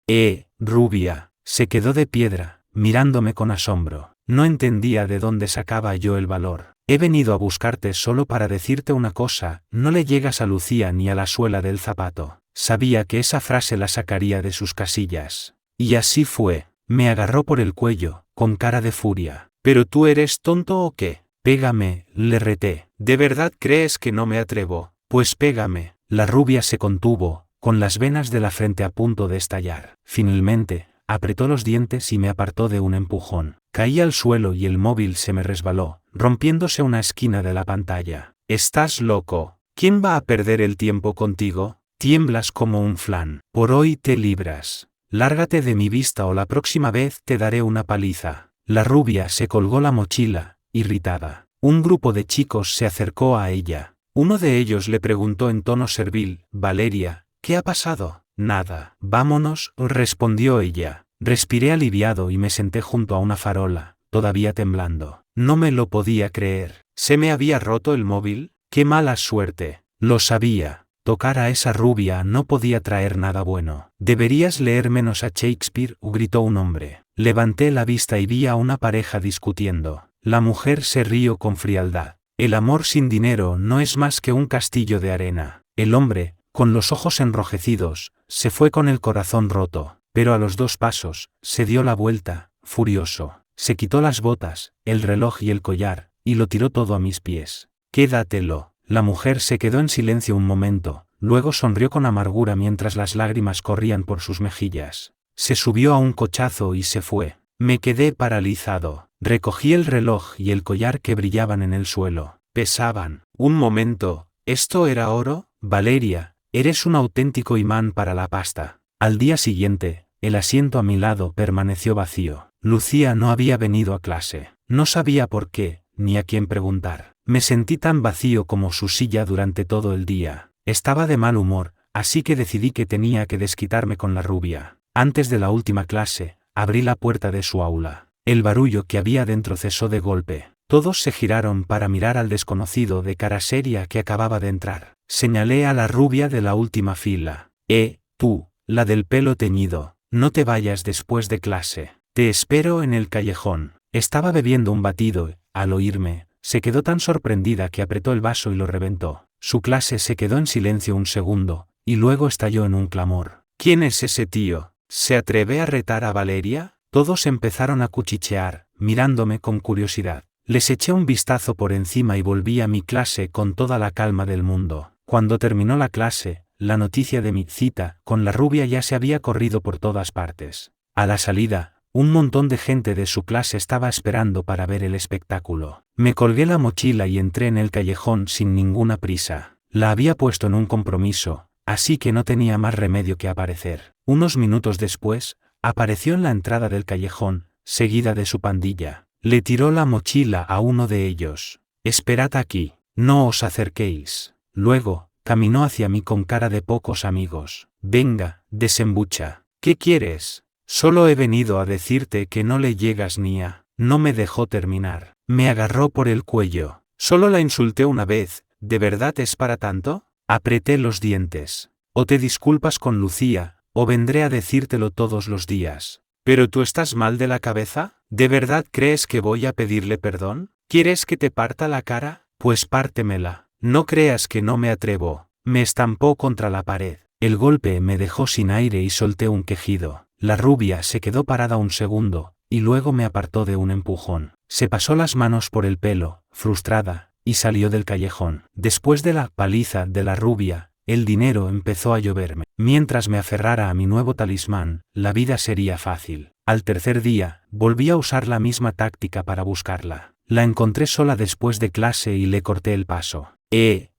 Rubia. Se quedó de piedra, mirándome con asombro. No entendía de dónde sacaba yo el valor. He venido a buscarte solo para decirte una cosa, no le llegas a Lucía ni a la suela del zapato. Sabía que esa frase la sacaría de sus casillas. Y así fue. Me agarró por el cuello, con cara de furia. ¿Pero tú eres tonto o qué? Pégame, le reté. ¿De verdad crees que no me atrevo? Pues pégame. La rubia se contuvo, con las venas de la frente a punto de estallar. Finalmente, apretó los dientes y me apartó de un empujón. Caí al suelo y el móvil se me resbaló, rompiéndose una esquina de la pantalla. ¿Estás loco? ¿Quién va a perder el tiempo contigo? Tiemblas como un flan. Por hoy te libras. Lárgate de mi vista o la próxima vez te daré una paliza. La rubia se colgó la mochila, irritada. Un grupo de chicos se acercó a ella. Uno de ellos le preguntó en tono servil, Valeria, ¿qué ha pasado? Nada. Vámonos, respondió ella. Respiré aliviado y me senté junto a una farola, todavía temblando. No me lo podía creer. ¿Se me había roto el móvil? ¡Qué mala suerte! Lo sabía. Tocar a esa rubia no podía traer nada bueno. Deberías leer menos a Shakespeare, gritó un hombre. Levanté la vista y vi a una pareja discutiendo. La mujer se rió con frialdad. El amor sin dinero no es más que un castillo de arena. El hombre, con los ojos enrojecidos, se fue con el corazón roto, pero a los 2 pasos, se dio la vuelta, furioso. Se quitó las botas, el reloj y el collar, y lo tiró todo a mis pies. Quédatelo. La mujer se quedó en silencio un momento, luego sonrió con amargura mientras las lágrimas corrían por sus mejillas. Se subió a un cochazo y se fue. Me quedé paralizado. Recogí el reloj y el collar que brillaban en el suelo. Pesaban. Un momento, ¿esto era oro? Valeria, eres un auténtico imán para la pasta. Al día siguiente, el asiento a mi lado permaneció vacío. Lucía no había venido a clase. No sabía por qué, ni a quién preguntar. Me sentí tan vacío como su silla durante todo el día. Estaba de mal humor, así que decidí que tenía que desquitarme con la rubia. Antes de la última clase, abrí la puerta de su aula. El barullo que había dentro cesó de golpe. Todos se giraron para mirar al desconocido de cara seria que acababa de entrar. Señalé a la rubia de la última fila. Tú, la del pelo teñido, no te vayas después de clase. Te espero en el callejón. Estaba bebiendo un batido, al oírme, se quedó tan sorprendida que apretó el vaso y lo reventó. Su clase se quedó en silencio un segundo, y luego estalló en un clamor. ¿Quién es ese tío? ¿Se atreve a retar a Valeria? Todos empezaron a cuchichear, mirándome con curiosidad. Les eché un vistazo por encima y volví a mi clase con toda la calma del mundo. Cuando terminó la clase, la noticia de mi cita con la rubia ya se había corrido por todas partes. A la salida, un montón de gente de su clase estaba esperando para ver el espectáculo. Me colgué la mochila y entré en el callejón sin ninguna prisa. La había puesto en un compromiso, así que no tenía más remedio que aparecer. Unos minutos después, apareció en la entrada del callejón, seguida de su pandilla. Le tiró la mochila a uno de ellos. «Esperad aquí, no os acerquéis». Luego, caminó hacia mí con cara de pocos amigos. «Venga, desembucha. ¿Qué quieres? Solo he venido a decirte que no le llegas ni a». No me dejó terminar. Me agarró por el cuello. «Solo la insulté una vez, ¿de verdad es para tanto?». Apreté los dientes. «O te disculpas con Lucía, o vendré a decírtelo todos los días». «¿Pero tú estás mal de la cabeza? ¿De verdad crees que voy a pedirle perdón? ¿Quieres que te parta la cara? Pues pártemela. No creas que no me atrevo». Me estampó contra la pared. El golpe me dejó sin aire y solté un quejido. La rubia se quedó parada un segundo, y luego me apartó de un empujón. Se pasó las manos por el pelo, frustrada, y salió del callejón. Después de la paliza de la rubia, el dinero empezó a lloverme. Mientras me aferrara a mi nuevo talismán, la vida sería fácil. Al tercer día, volví a usar la misma táctica para buscarla. La encontré sola después de clase y le corté el paso.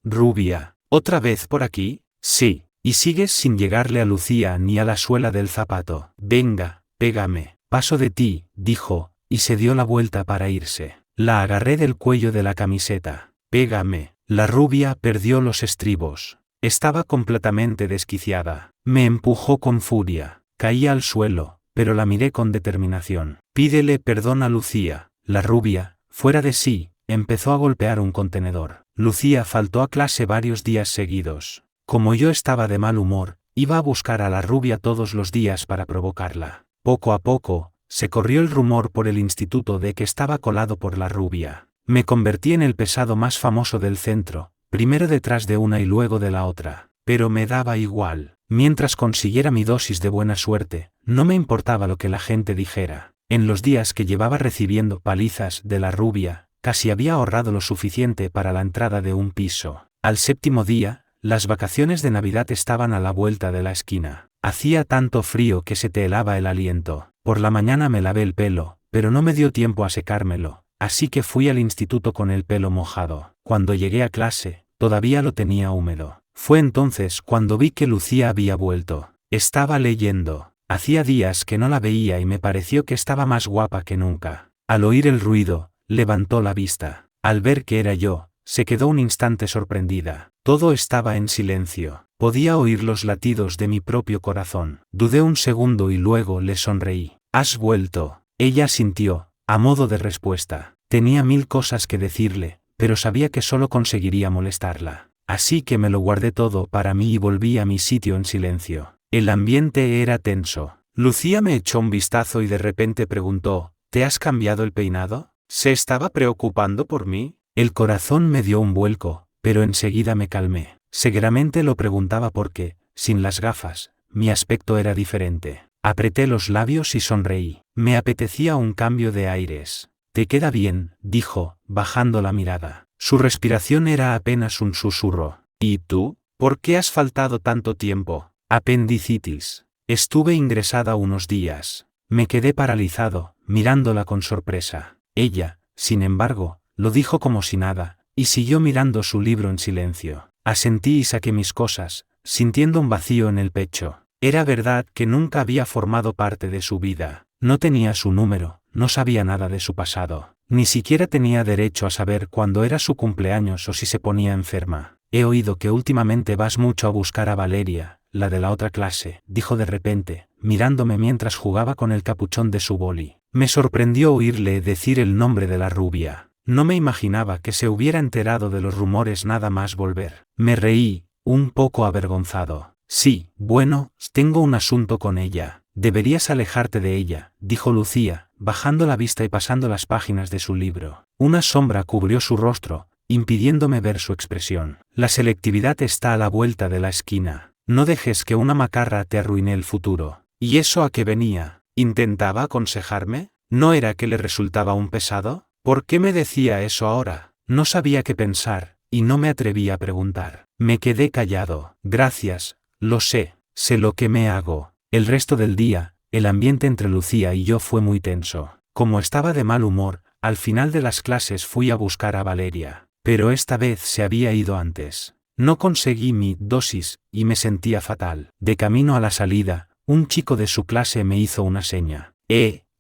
Rubia, ¿otra vez por aquí? Sí. ¿Y sigues sin llegarle a Lucía ni a la suela del zapato? Venga, pégame. Paso de ti, dijo, y se dio la vuelta para irse. La agarré del cuello de la camiseta. Pégame. La rubia perdió los estribos. Estaba completamente desquiciada. Me empujó con furia. Caí al suelo, pero la miré con determinación. Pídele perdón a Lucía. La rubia, fuera de sí, empezó a golpear un contenedor. Lucía faltó a clase varios días seguidos. Como yo estaba de mal humor, iba a buscar a la rubia todos los días para provocarla. Poco a poco, se corrió el rumor por el instituto de que estaba colado por la rubia. Me convertí en el pesado más famoso del centro, primero detrás de una y luego de la otra. Pero me daba igual. Mientras consiguiera mi dosis de buena suerte, no me importaba lo que la gente dijera. En los días que llevaba recibiendo palizas de la rubia, casi había ahorrado lo suficiente para la entrada de un piso. Al séptimo día, las vacaciones de Navidad estaban a la vuelta de la esquina. Hacía tanto frío que se te helaba el aliento. Por la mañana me lavé el pelo, pero no me dio tiempo a secármelo, así que fui al instituto con el pelo mojado. Cuando llegué a clase, todavía lo tenía húmedo. Fue entonces cuando vi que Lucía había vuelto. Estaba leyendo. Hacía días que no la veía y me pareció que estaba más guapa que nunca. Al oír el ruido, levantó la vista. Al ver que era yo, se quedó un instante sorprendida. Todo estaba en silencio. Podía oír los latidos de mi propio corazón. Dudé un segundo y luego le sonreí. «¿Has vuelto?». Ella asintió, a modo de respuesta. Tenía mil cosas que decirle, pero sabía que solo conseguiría molestarla. Así que me lo guardé todo para mí y volví a mi sitio en silencio. El ambiente era tenso. Lucía me echó un vistazo y de repente preguntó: «¿Te has cambiado el peinado?». ¿Se estaba preocupando por mí? El corazón me dio un vuelco, pero enseguida me calmé. Seguramente lo preguntaba porque, sin las gafas, mi aspecto era diferente. Apreté los labios y sonreí. Me apetecía un cambio de aires. «Te queda bien», dijo, bajando la mirada. Su respiración era apenas un susurro. «¿Y tú? ¿Por qué has faltado tanto tiempo?». «Apendicitis. Estuve ingresada unos días». Me quedé paralizado, mirándola con sorpresa. Ella, sin embargo, lo dijo como si nada, y siguió mirando su libro en silencio. Asentí y saqué mis cosas, sintiendo un vacío en el pecho. Era verdad que nunca había formado parte de su vida. No tenía su número, no sabía nada de su pasado. Ni siquiera tenía derecho a saber cuándo era su cumpleaños o si se ponía enferma. «He oído que últimamente vas mucho a buscar a Valeria, la de la otra clase», dijo de repente, mirándome mientras jugaba con el capuchón de su boli. Me sorprendió oírle decir el nombre de la rubia. No me imaginaba que se hubiera enterado de los rumores nada más volver. Me reí, un poco avergonzado. «Sí, bueno, tengo un asunto con ella. Deberías alejarte de ella», dijo Lucía, bajando la vista y pasando las páginas de su libro. Una sombra cubrió su rostro, impidiéndome ver su expresión. La selectividad está a la vuelta de la esquina. No dejes que una macarra te arruine el futuro. ¿Y eso a qué venía? ¿Intentaba aconsejarme? ¿No era que le resultaba un pesado? ¿Por qué me decía eso ahora? No sabía qué pensar, y no me atreví a preguntar. Me quedé callado. Gracias, lo sé lo que me hago. El resto del día, el ambiente entre Lucía y yo fue muy tenso. Como estaba de mal humor, al final de las clases fui a buscar a Valeria, pero esta vez se había ido antes. No conseguí mi dosis, y me sentía fatal. De camino a la salida, un chico de su clase me hizo una seña.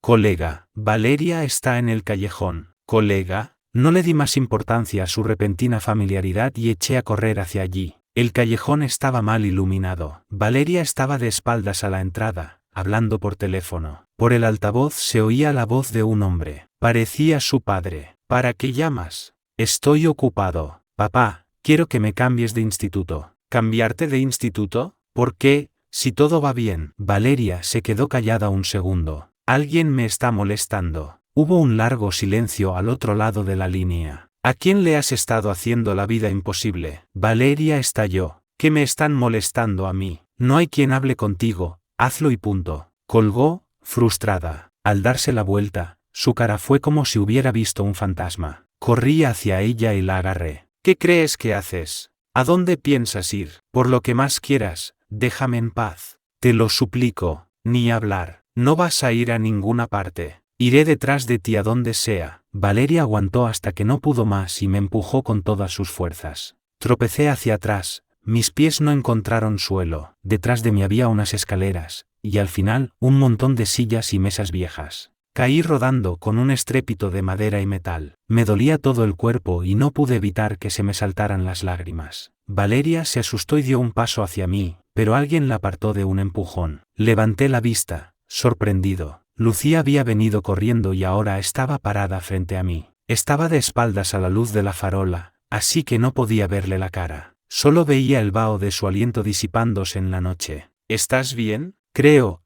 Colega, Valeria está en el callejón. Colega, no le di más importancia a su repentina familiaridad y eché a correr hacia allí. El callejón estaba mal iluminado. Valeria estaba de espaldas a la entrada, hablando por teléfono. Por el altavoz se oía la voz de un hombre. Parecía su padre. ¿Para qué llamas? Estoy ocupado. Papá, quiero que me cambies de instituto. ¿Cambiarte de instituto? ¿Por qué? Si todo va bien. Valeria se quedó callada un segundo. Alguien me está molestando. Hubo un largo silencio al otro lado de la línea. ¿A quién le has estado haciendo la vida imposible? Valeria estalló. ¿Qué me están molestando a mí? No hay quien hable contigo, hazlo y punto. Colgó, frustrada. Al darse la vuelta, su cara fue como si hubiera visto un fantasma. Corrí hacia ella y la agarré. ¿Qué crees que haces? ¿A dónde piensas ir? Por lo que más quieras, déjame en paz. Te lo suplico, ni hablar. No vas a ir a ninguna parte. Iré detrás de ti a donde sea. Valeria aguantó hasta que no pudo más y me empujó con todas sus fuerzas. Tropecé hacia atrás, mis pies no encontraron suelo. Detrás de mí había unas escaleras, y al final, un montón de sillas y mesas viejas. Caí rodando con un estrépito de madera y metal. Me dolía todo el cuerpo y no pude evitar que se me saltaran las lágrimas. Valeria se asustó y dio un paso hacia mí, pero alguien la apartó de un empujón. Levanté la vista, sorprendido. Lucía había venido corriendo y ahora estaba parada frente a mí. Estaba de espaldas a la luz de la farola, así que no podía verle la cara. Solo veía el vaho de su aliento disipándose en la noche. ¿Estás bien? Creo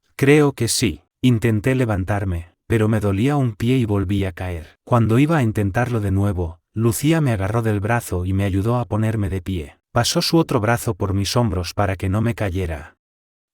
que sí. Intenté levantarme, pero me dolía un pie y volví a caer. Cuando iba a intentarlo de nuevo, Lucía me agarró del brazo y me ayudó a ponerme de pie. Pasó su otro brazo por mis hombros para que no me cayera.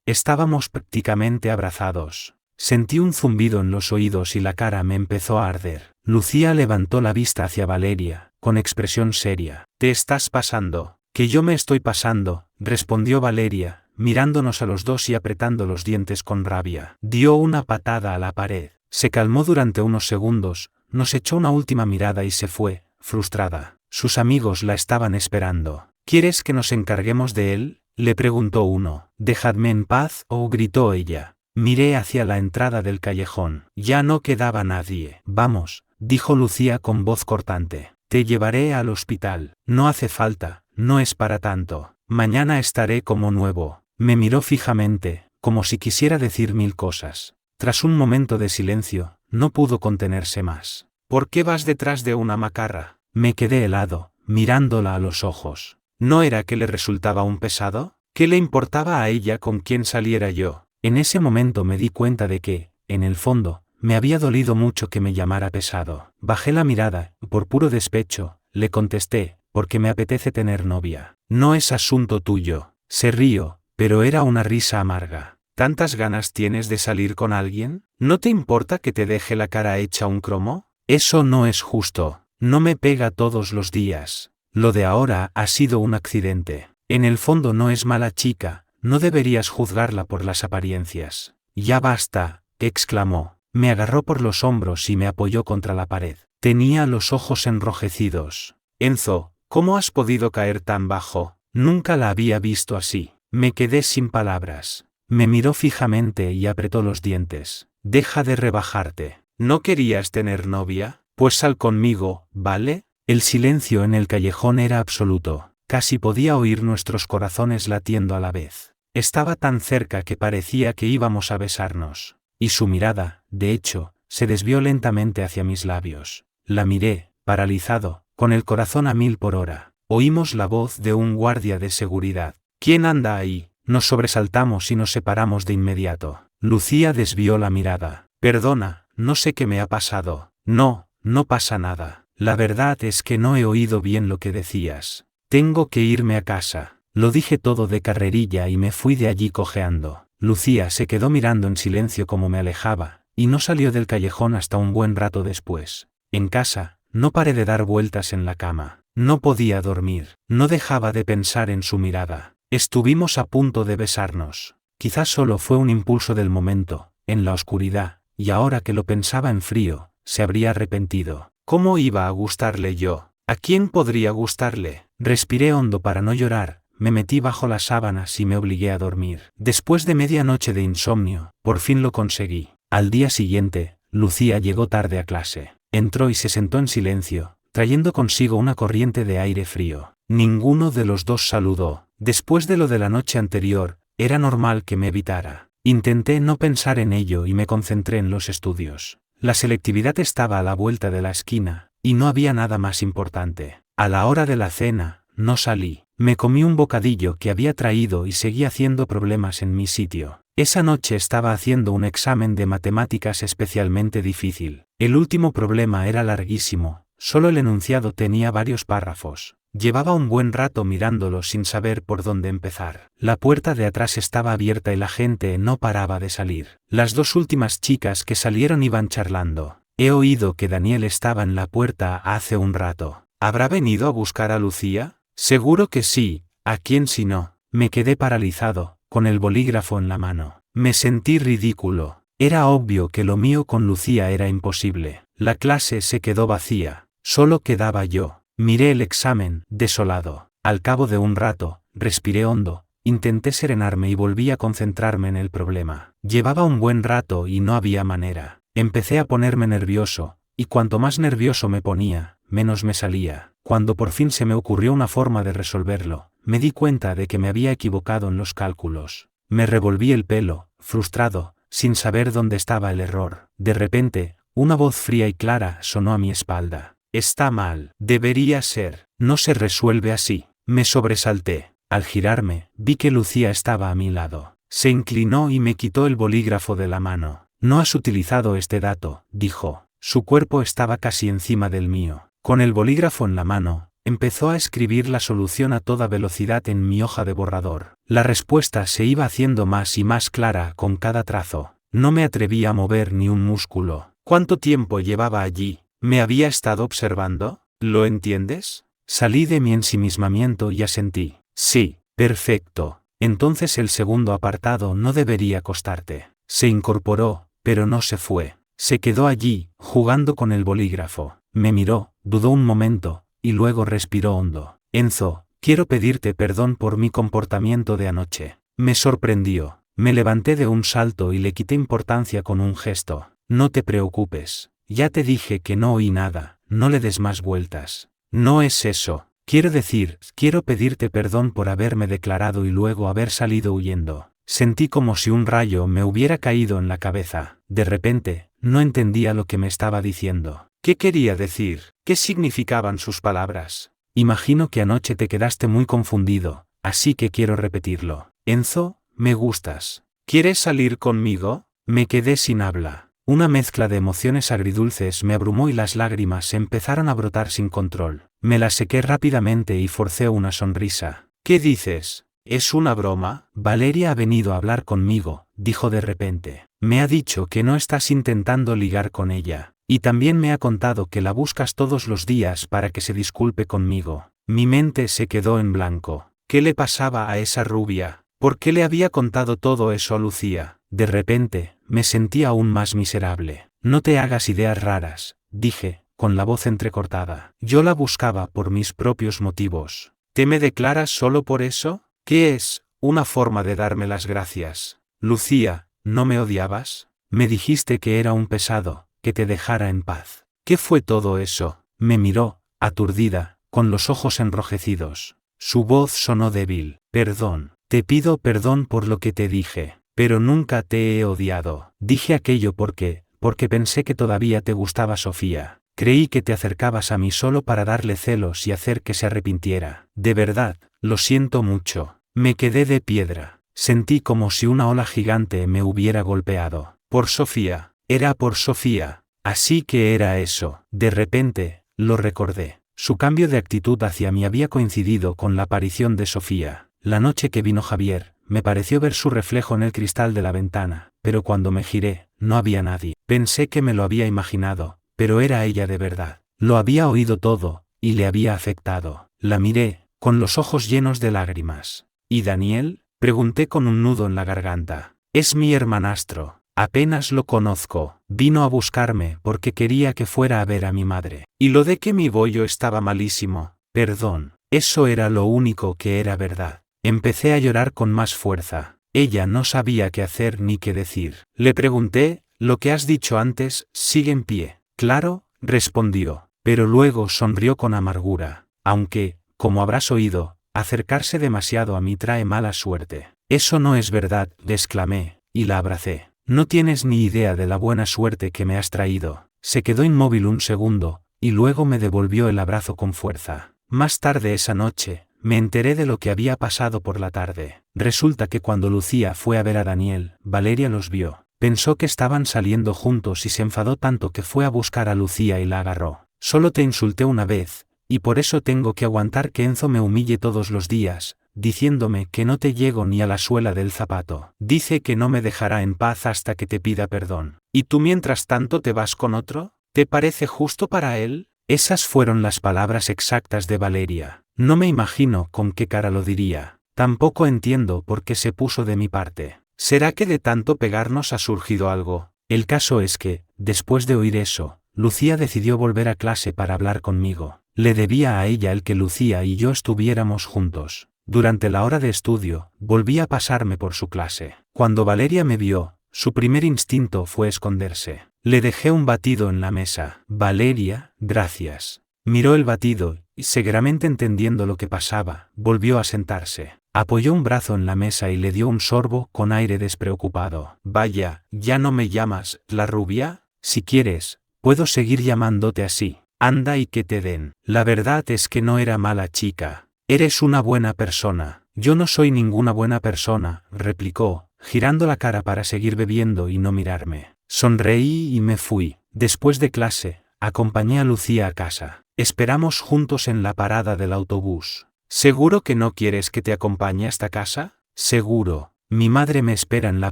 Estábamos prácticamente abrazados. Sentí un zumbido en los oídos y la cara me empezó a arder. Lucía levantó la vista hacia Valeria, con expresión seria. «¿Te estás pasando?» «Que yo me estoy pasando», respondió Valeria, mirándonos a los dos y apretando los dientes con rabia. Dio una patada a la pared. Se calmó durante unos segundos, nos echó una última mirada y se fue, frustrada. Sus amigos la estaban esperando. «¿Quieres que nos encarguemos de él?», le preguntó uno. «Dejadme en paz», gritó ella. Miré hacia la entrada del callejón. Ya no quedaba nadie. «Vamos», dijo Lucía con voz cortante. «Te llevaré al hospital». «No hace falta, no es para tanto. Mañana estaré como nuevo». Me miró fijamente, como si quisiera decir mil cosas. Tras un momento de silencio, no pudo contenerse más. «¿Por qué vas detrás de una macarra?» Me quedé helado, mirándola a los ojos. ¿No era que le resultaba un pesado? ¿Qué le importaba a ella con quién saliera yo? En ese momento me di cuenta de que, en el fondo, me había dolido mucho que me llamara pesado. Bajé la mirada, por puro despecho, le contesté, porque me apetece tener novia. «No es asunto tuyo». Se rió, pero era una risa amarga. «¿Tantas ganas tienes de salir con alguien? ¿No te importa que te deje la cara hecha un cromo? Eso no es justo. No me pega todos los días. Lo de ahora ha sido un accidente. En el fondo no es mala chica. No deberías juzgarla por las apariencias». «Ya basta», exclamó. Me agarró por los hombros y me apoyó contra la pared. Tenía los ojos enrojecidos. «Enzo, ¿cómo has podido caer tan bajo? Nunca la había visto así». Me quedé sin palabras. Me miró fijamente y apretó los dientes. «Deja de rebajarte. ¿No querías tener novia? Pues sal conmigo, ¿vale?» El silencio en el callejón era absoluto. Casi podía oír nuestros corazones latiendo a la vez. Estaba tan cerca que parecía que íbamos a besarnos. Y su mirada, de hecho, se desvió lentamente hacia mis labios. La miré, paralizado, con el corazón a 1000 por hora. Oímos la voz de un guardia de seguridad. «¿Quién anda ahí?» Nos sobresaltamos y nos separamos de inmediato. Lucía desvió la mirada. «Perdona, no sé qué me ha pasado». «No, no pasa nada». La verdad es que no he oído bien lo que decías. Tengo que irme a casa. Lo dije todo de carrerilla y me fui de allí cojeando. Lucía se quedó mirando en silencio como me alejaba, y no salió del callejón hasta un buen rato después. En casa, no paré de dar vueltas en la cama. No podía dormir. No dejaba de pensar en su mirada. Estuvimos a punto de besarnos. Quizás solo fue un impulso del momento, en la oscuridad, y ahora que lo pensaba en frío, se habría arrepentido. ¿Cómo iba a gustarle yo? ¿A quién podría gustarle? Respiré hondo para no llorar, me metí bajo las sábanas y me obligué a dormir. Después de media noche de insomnio, por fin lo conseguí. Al día siguiente, Lucía llegó tarde a clase. Entró y se sentó en silencio, trayendo consigo una corriente de aire frío. Ninguno de los dos saludó. Después de lo de la noche anterior, era normal que me evitara. Intenté no pensar en ello y me concentré en los estudios. La selectividad estaba a la vuelta de la esquina, y no había nada más importante. A la hora de la cena, no salí. Me comí un bocadillo que había traído y seguí haciendo problemas en mi sitio. Esa noche estaba haciendo un examen de matemáticas especialmente difícil. El último problema era larguísimo, solo el enunciado tenía varios párrafos. Llevaba un buen rato mirándolo sin saber por dónde empezar. La puerta de atrás estaba abierta y la gente no paraba de salir. Las dos últimas chicas que salieron iban charlando. He oído que Daniel estaba en la puerta hace un rato. ¿Habrá venido a buscar a Lucía? Seguro que sí, ¿a quién si no? Me quedé paralizado, con el bolígrafo en la mano. Me sentí ridículo. Era obvio que lo mío con Lucía era imposible. La clase se quedó vacía. Solo quedaba yo. Miré el examen, desolado. Al cabo de un rato, respiré hondo, intenté serenarme y volví a concentrarme en el problema. Llevaba un buen rato y no había manera. Empecé a ponerme nervioso, y cuanto más nervioso me ponía, menos me salía. Cuando por fin se me ocurrió una forma de resolverlo, me di cuenta de que me había equivocado en los cálculos. Me revolví el pelo, frustrado, sin saber dónde estaba el error. De repente, una voz fría y clara sonó a mi espalda. Está mal. Debería ser. No se resuelve así. Me sobresalté. Al girarme, vi que Lucía estaba a mi lado. Se inclinó y me quitó el bolígrafo de la mano. No has utilizado este dato, dijo. Su cuerpo estaba casi encima del mío. Con el bolígrafo en la mano, empezó a escribir la solución a toda velocidad en mi hoja de borrador. La respuesta se iba haciendo más y más clara con cada trazo. No me atreví a mover ni un músculo. ¿Cuánto tiempo llevaba allí? ¿Me había estado observando? ¿Lo entiendes? Salí de mi ensimismamiento y asentí. Sí, perfecto. Entonces el segundo apartado no debería costarte. Se incorporó, pero no se fue. Se quedó allí, jugando con el bolígrafo. Me miró, dudó un momento, y luego respiró hondo. Enzo, quiero pedirte perdón por mi comportamiento de anoche. Me sorprendió. Me levanté de un salto y le quité importancia con un gesto. No te preocupes. Ya te dije que no oí nada, no le des más vueltas. No es eso. Quiero decir, quiero pedirte perdón por haberme declarado y luego haber salido huyendo. Sentí como si un rayo me hubiera caído en la cabeza. De repente, no entendía lo que me estaba diciendo. ¿Qué quería decir? ¿Qué significaban sus palabras? Imagino que anoche te quedaste muy confundido, así que quiero repetirlo. Enzo, me gustas. ¿Quieres salir conmigo? Me quedé sin habla. Una mezcla de emociones agridulces me abrumó y las lágrimas empezaron a brotar sin control. Me las sequé rápidamente y forcé una sonrisa. ¿Qué dices? ¿Es una broma? Valeria ha venido a hablar conmigo, dijo de repente. Me ha dicho que no estás intentando ligar con ella. Y también me ha contado que la buscas todos los días para que se disculpe conmigo. Mi mente se quedó en blanco. ¿Qué le pasaba a esa rubia? ¿Por qué le había contado todo eso a Lucía? De repente, me sentí aún más miserable. No te hagas ideas raras, dije, con la voz entrecortada. Yo la buscaba por mis propios motivos. ¿Te me declaras solo por eso? ¿Qué es? Una forma de darme las gracias. Lucía, ¿no me odiabas? Me dijiste que era un pesado, que te dejara en paz. ¿Qué fue todo eso? Me miró, aturdida, con los ojos enrojecidos. Su voz sonó débil. Perdón. Te pido perdón por lo que te dije, pero nunca te he odiado. Dije aquello porque pensé que todavía te gustaba Sofía. Creí que te acercabas a mí solo para darle celos y hacer que se arrepintiera. De verdad, lo siento mucho. Me quedé de piedra. Sentí como si una ola gigante me hubiera golpeado. Por Sofía. Era por Sofía. Así que era eso. De repente, Lo recordé. Su cambio de actitud hacia mí había coincidido con la aparición de Sofía. La noche que vino Javier, me pareció ver su reflejo en el cristal de la ventana, pero cuando me giré, no había nadie. Pensé que me lo había imaginado, pero era ella de verdad. Lo había oído todo, y le había afectado. La miré, con los ojos llenos de lágrimas. ¿Y Daniel? Pregunté con un nudo en la garganta. Es mi hermanastro. Apenas lo conozco. Vino a buscarme porque quería que fuera a ver a mi madre. Y lo de que mi bollo estaba malísimo. Perdón. Eso era lo único que era verdad. Empecé a llorar con más fuerza. Ella no sabía qué hacer ni qué decir. Le pregunté, lo que has dicho antes, sigue en pie. Claro, respondió, pero luego sonrió con amargura. Aunque, como habrás oído, acercarse demasiado a mí trae mala suerte. Eso no es verdad, le exclamé, y la abracé. No tienes ni idea de la buena suerte que me has traído. Se quedó inmóvil un segundo, y luego me devolvió el abrazo con fuerza. Más tarde esa noche, me enteré de lo que había pasado por la tarde. Resulta que cuando Lucía fue a ver a Daniel, Valeria los vio. Pensó que estaban saliendo juntos y se enfadó tanto que fue a buscar a Lucía y la agarró. Solo te insulté una vez, y por eso tengo que aguantar que Enzo me humille todos los días, diciéndome que no te llego ni a la suela del zapato. Dice que no me dejará en paz hasta que te pida perdón. ¿Y tú mientras tanto te vas con otro? ¿Te parece justo para él? Esas fueron las palabras exactas de Valeria. No me imagino con qué cara lo diría. Tampoco entiendo por qué se puso de mi parte. ¿Será que de tanto pegarnos ha surgido algo? El caso es que, después de oír eso, Lucía decidió volver a clase para hablar conmigo. Le debía a ella el que Lucía y yo estuviéramos juntos. Durante la hora de estudio, volví a pasarme por su clase. Cuando Valeria me vio, su primer instinto fue esconderse. Le dejé un batido en la mesa. Valeria, gracias. Miró el batido, y seguramente entendiendo lo que pasaba, volvió a sentarse. Apoyó un brazo en la mesa y le dio un sorbo con aire despreocupado. Vaya, ¿ya no me llamas la rubia? Si quieres, puedo seguir llamándote así. Anda y que te den. La verdad es que no era mala chica. Eres una buena persona. Yo no soy ninguna buena persona, replicó, girando la cara para seguir bebiendo y no mirarme. Sonreí y me fui. Después de clase, acompañé a Lucía a casa. Esperamos juntos en la parada del autobús. ¿Seguro que no quieres que te acompañe hasta casa? Seguro. Mi madre me espera en la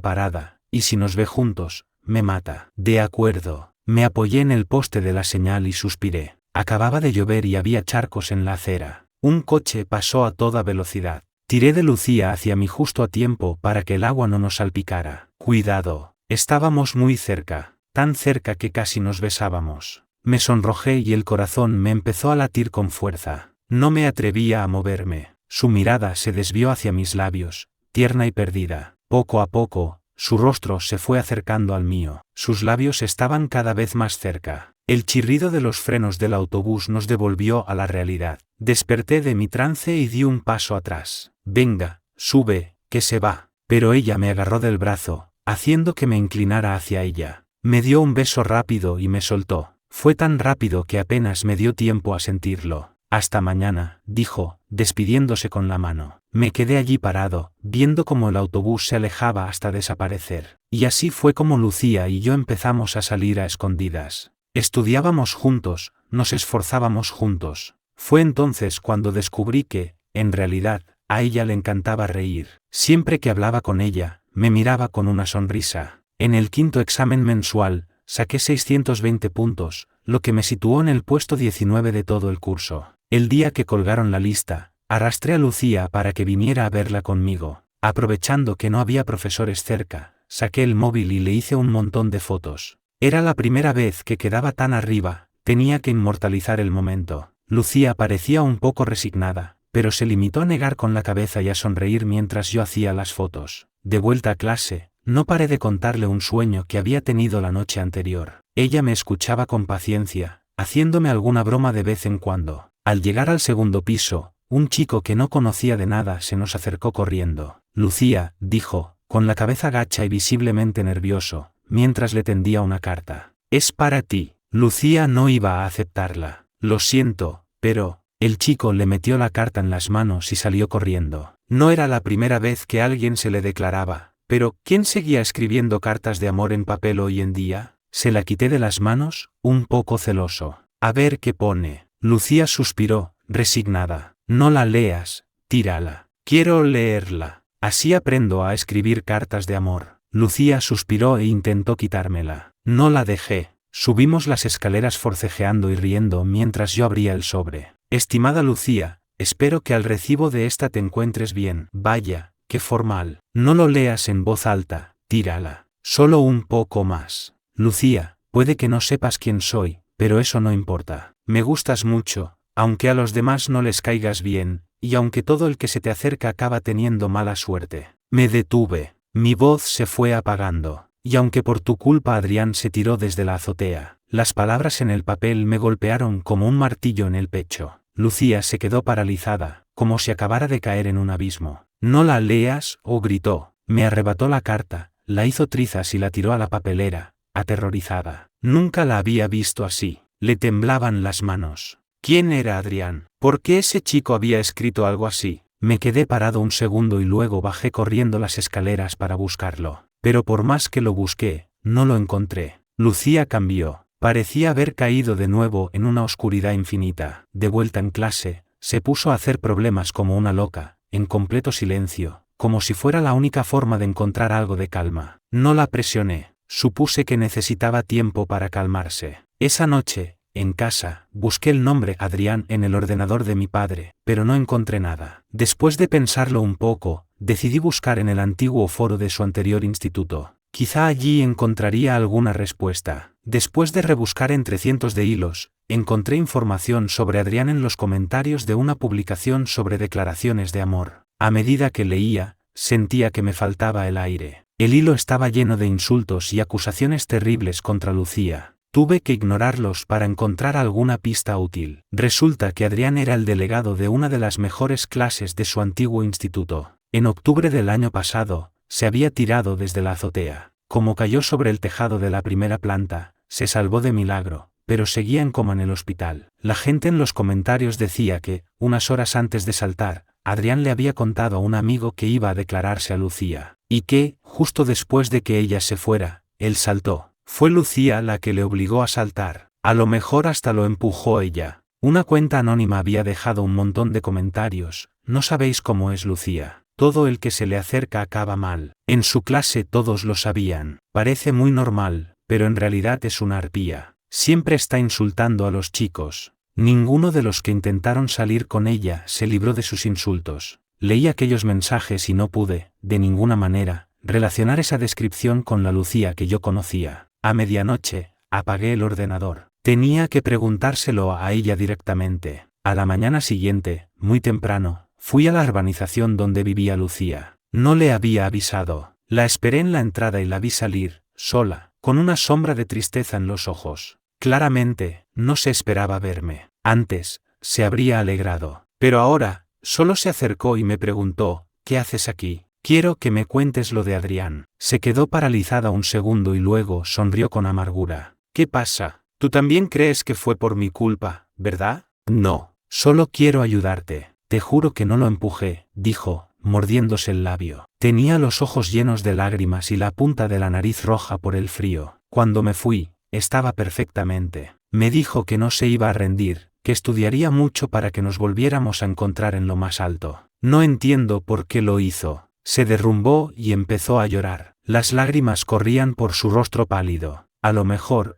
parada, y si nos ve juntos, me mata. De acuerdo. Me apoyé en el poste de la señal y suspiré. Acababa de llover y había charcos en la acera. Un coche pasó a toda velocidad. Tiré de Lucía hacia mí justo a tiempo para que el agua no nos salpicara. Cuidado. Estábamos muy cerca, tan cerca que casi nos besábamos. Me sonrojé y el corazón me empezó a latir con fuerza. No me atrevía a moverme. Su mirada se desvió hacia mis labios, tierna y perdida. Poco a poco, su rostro se fue acercando al mío. Sus labios estaban cada vez más cerca. El chirrido de los frenos del autobús nos devolvió a la realidad. Desperté de mi trance y di un paso atrás. Venga, sube, que se va. Pero ella me agarró del brazo, haciendo que me inclinara hacia ella. Me dio un beso rápido y me soltó. Fue tan rápido que apenas me dio tiempo a sentirlo. Hasta mañana, dijo, despidiéndose con la mano. Me quedé allí parado, viendo cómo el autobús se alejaba hasta desaparecer. Y así fue como Lucía y yo empezamos a salir a escondidas. Estudiábamos juntos, nos esforzábamos juntos. Fue entonces cuando descubrí que, en realidad, a ella le encantaba reír. Siempre que hablaba con ella, me miraba con una sonrisa. En el quinto examen mensual, saqué 620 puntos, lo que me situó en el puesto 19 de todo el curso. El día que colgaron la lista, arrastré a Lucía para que viniera a verla conmigo. Aprovechando que no había profesores cerca, saqué el móvil y le hice un montón de fotos. Era la primera vez que quedaba tan arriba, tenía que inmortalizar el momento. Lucía parecía un poco resignada, pero se limitó a negar con la cabeza y a sonreír mientras yo hacía las fotos. De vuelta a clase, no paré de contarle un sueño que había tenido la noche anterior. Ella me escuchaba con paciencia, haciéndome alguna broma de vez en cuando. Al llegar al segundo piso, un chico que no conocía de nada se nos acercó corriendo. Lucía, dijo, con la cabeza gacha y visiblemente nervioso, mientras le tendía una carta. Es para ti. Lucía no iba a aceptarla. Lo siento, pero... El chico le metió la carta en las manos y salió corriendo. No era la primera vez que alguien se le declaraba, pero ¿quién seguía escribiendo cartas de amor en papel hoy en día? Se la quité de las manos, un poco celoso. A ver qué pone. Lucía suspiró, resignada. No la leas, tírala. Quiero leerla. Así aprendo a escribir cartas de amor. Lucía suspiró e intentó quitármela. No la dejé. Subimos las escaleras forcejeando y riendo mientras yo abría el sobre. Estimada Lucía, espero que al recibo de esta te encuentres bien. Vaya, qué formal. No lo leas en voz alta, tírala. Solo un poco más. Lucía, puede que no sepas quién soy, pero eso no importa. Me gustas mucho, aunque a los demás no les caigas bien, y aunque todo el que se te acerca acaba teniendo mala suerte. Me detuve. Mi voz se fue apagando. Y aunque por tu culpa Adrián se tiró desde la azotea, las palabras en el papel me golpearon como un martillo en el pecho. Lucía se quedó paralizada, como si acabara de caer en un abismo. No la leas, gritó. Me arrebató la carta, la hizo trizas y la tiró a la papelera, aterrorizada. Nunca la había visto así. Le temblaban las manos. ¿Quién era Adrián? ¿Por qué ese chico había escrito algo así? Me quedé parado un segundo y luego bajé corriendo las escaleras para buscarlo. Pero por más que lo busqué, no lo encontré. Lucía cambió. Parecía haber caído de nuevo en una oscuridad infinita. De vuelta en clase, se puso a hacer problemas como una loca, en completo silencio, como si fuera la única forma de encontrar algo de calma. No la presioné. Supuse que necesitaba tiempo para calmarse. Esa noche, en casa, busqué el nombre Adrián en el ordenador de mi padre, pero no encontré nada. Después de pensarlo un poco, decidí buscar en el antiguo foro de su anterior instituto. Quizá allí encontraría alguna respuesta. Después de rebuscar entre cientos de hilos, encontré información sobre Adrián en los comentarios de una publicación sobre declaraciones de amor. A medida que leía, sentía que me faltaba el aire. El hilo estaba lleno de insultos y acusaciones terribles contra Lucía. Tuve que ignorarlos para encontrar alguna pista útil. Resulta que Adrián era el delegado de una de las mejores clases de su antiguo instituto. En octubre del año pasado, se había tirado desde la azotea. Como cayó sobre el tejado de la primera planta, se salvó de milagro, pero seguía en coma en el hospital. La gente en los comentarios decía que, unas horas antes de saltar, Adrián le había contado a un amigo que iba a declararse a Lucía, y que, justo después de que ella se fuera, él saltó. Fue Lucía la que le obligó a saltar. A lo mejor hasta lo empujó ella. Una cuenta anónima había dejado un montón de comentarios. No sabéis cómo es Lucía. Todo el que se le acerca acaba mal. En su clase todos lo sabían. Parece muy normal, pero en realidad es una arpía. Siempre está insultando a los chicos. Ninguno de los que intentaron salir con ella se libró de sus insultos. Leí aquellos mensajes y no pude, de ninguna manera, relacionar esa descripción con la Lucía que yo conocía. A medianoche, apagué el ordenador. Tenía que preguntárselo a ella directamente. A la mañana siguiente, muy temprano, fui a la urbanización donde vivía Lucía. No le había avisado. La esperé en la entrada y la vi salir, sola, con una sombra de tristeza en los ojos. Claramente, no se esperaba verme. Antes, se habría alegrado. Pero ahora, solo se acercó y me preguntó, ¿qué haces aquí? Quiero que me cuentes lo de Adrián. Se quedó paralizada un segundo y luego sonrió con amargura. ¿Qué pasa? Tú también crees que fue por mi culpa, ¿verdad? No, solo quiero ayudarte. Te juro que no lo empujé, dijo, mordiéndose el labio. Tenía los ojos llenos de lágrimas y la punta de la nariz roja por el frío. Cuando me fui, estaba perfectamente. Me dijo que no se iba a rendir, que estudiaría mucho para que nos volviéramos a encontrar en lo más alto. No entiendo por qué lo hizo. Se derrumbó y empezó a llorar. Las lágrimas corrían por su rostro pálido. A lo mejor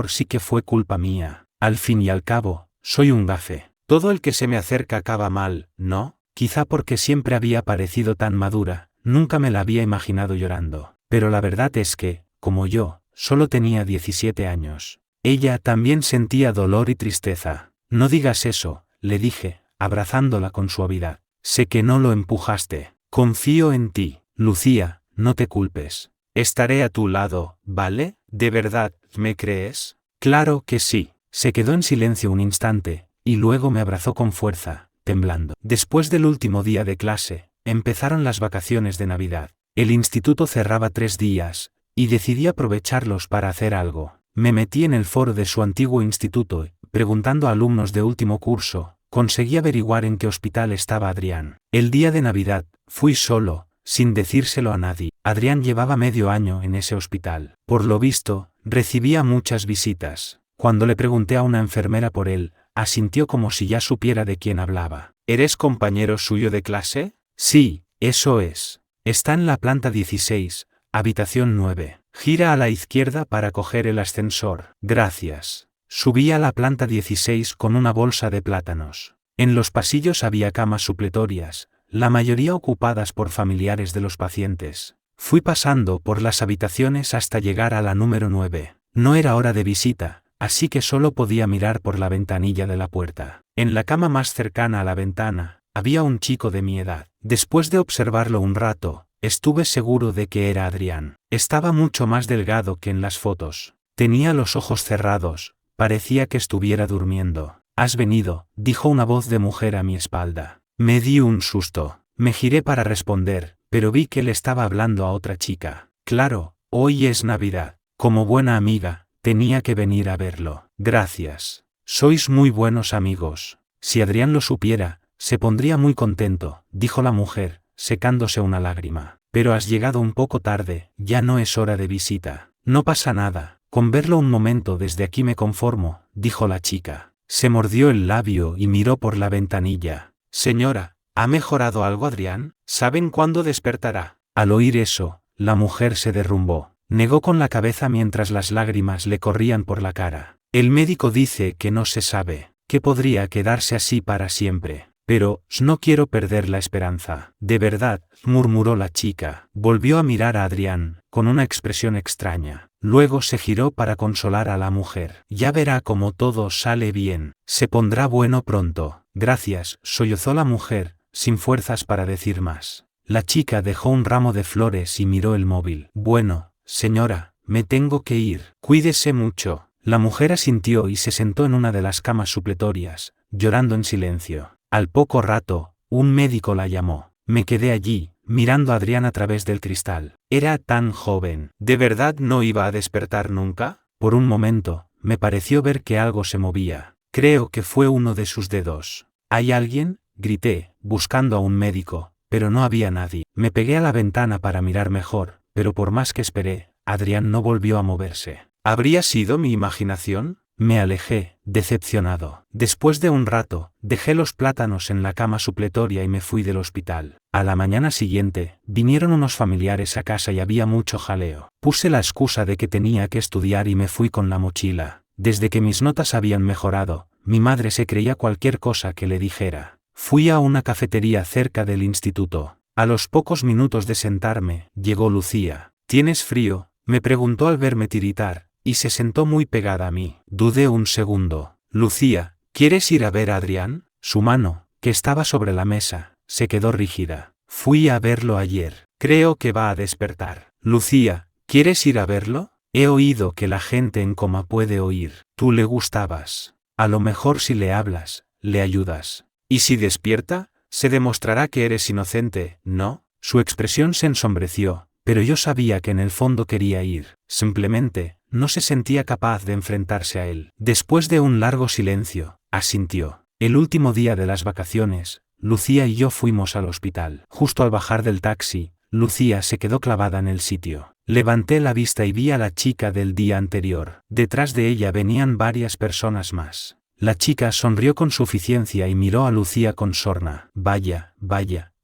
sí que fue culpa mía. Al fin y al cabo, soy un gafe. Todo el que se me acerca acaba mal, ¿no? Quizá porque siempre había parecido tan madura, nunca me la había imaginado llorando. Pero la verdad es que, como yo, solo tenía 17 años. Ella también sentía dolor y tristeza. No digas eso, le dije, abrazándola con suavidad. Sé que no lo empujaste. Confío en ti, Lucía, no te culpes. Estaré a tu lado, ¿vale? ¿De verdad, me crees? Claro que sí. Se quedó en silencio un instante, y luego me abrazó con fuerza, temblando. Después del último día de clase, empezaron las vacaciones de Navidad. El instituto cerraba 3 días, y decidí aprovecharlos para hacer algo. Me metí en el foro de su antiguo instituto, preguntando a alumnos de último curso. Conseguí averiguar en qué hospital estaba Adrián. El día de Navidad, fui solo, sin decírselo a nadie. Adrián llevaba medio año en ese hospital. Por lo visto, recibía muchas visitas. Cuando le pregunté a una enfermera por él, asintió como si ya supiera de quién hablaba. ¿Eres compañero suyo de clase? Sí, eso es. Está en la planta 16, habitación 9. Gira a la izquierda para coger el ascensor. Gracias. Subí a la planta 16 con una bolsa de plátanos. En los pasillos había camas supletorias, la mayoría ocupadas por familiares de los pacientes. Fui pasando por las habitaciones hasta llegar a la número 9. No era hora de visita, así que solo podía mirar por la ventanilla de la puerta. En la cama más cercana a la ventana, había un chico de mi edad. Después de observarlo un rato, estuve seguro de que era Adrián. Estaba mucho más delgado que en las fotos. Tenía los ojos cerrados, parecía que estuviera durmiendo. «¿Has venido?», dijo una voz de mujer a mi espalda. Me di un susto. Me giré para responder, pero vi que le estaba hablando a otra chica. Claro, hoy es Navidad. Como buena amiga, tenía que venir a verlo. Gracias. Sois muy buenos amigos. Si Adrián lo supiera, se pondría muy contento, dijo la mujer, secándose una lágrima. Pero has llegado un poco tarde, ya no es hora de visita. No pasa nada, con verlo un momento desde aquí me conformo, dijo la chica. Se mordió el labio y miró por la ventanilla. Señora, ¿ha mejorado algo Adrián? ¿Saben cuándo despertará? Al oír eso, la mujer se derrumbó. Negó con la cabeza mientras las lágrimas le corrían por la cara. El médico dice que no se sabe, que podría quedarse así para siempre. Pero, no quiero perder la esperanza. De verdad, murmuró la chica. Volvió a mirar a Adrián, con una expresión extraña. Luego se giró para consolar a la mujer. Ya verá cómo todo sale bien. Se pondrá bueno pronto. Gracias, sollozó la mujer, sin fuerzas para decir más. La chica dejó un ramo de flores y miró el móvil. Bueno, señora, me tengo que ir. Cuídese mucho. La mujer asintió y se sentó en una de las camas supletorias, llorando en silencio. Al poco rato, un médico la llamó. Me quedé allí, mirando a Adrián a través del cristal. Era tan joven. ¿De verdad no iba a despertar nunca? Por un momento, me pareció ver que algo se movía. Creo que fue uno de sus dedos. ¿Hay alguien?, grité, buscando a un médico, pero no había nadie. Me pegué a la ventana para mirar mejor, pero por más que esperé, Adrián no volvió a moverse. ¿Habría sido mi imaginación? Me alejé, decepcionado. Después de un rato, dejé los plátanos en la cama supletoria y me fui del hospital. A la mañana siguiente, vinieron unos familiares a casa y había mucho jaleo. Puse la excusa de que tenía que estudiar y me fui con la mochila. Desde que mis notas habían mejorado, mi madre se creía cualquier cosa que le dijera. Fui a una cafetería cerca del instituto. A los pocos minutos de sentarme, llegó Lucía. ¿Tienes frío?, me preguntó al verme tiritar, y se sentó muy pegada a mí. Dudé un segundo. Lucía, ¿quieres ir a ver a Adrián? Su mano, que estaba sobre la mesa, se quedó rígida. Fui a verlo ayer. Creo que va a despertar. Lucía, ¿quieres ir a verlo? He oído que la gente en coma puede oír. Tú le gustabas. A lo mejor si le hablas, le ayudas. ¿Y si despierta? Se demostrará que eres inocente, ¿no? Su expresión se ensombreció, pero yo sabía que en el fondo quería ir. Simplemente, no se sentía capaz de enfrentarse a él. Después de un largo silencio, asintió. El último día de las vacaciones, Lucía y yo fuimos al hospital. Justo al bajar del taxi, Lucía se quedó clavada en el sitio. Levanté la vista y vi a la chica del día anterior. Detrás de ella venían varias personas más. La chica sonrió con suficiencia y miró a Lucía con sorna. Vaya,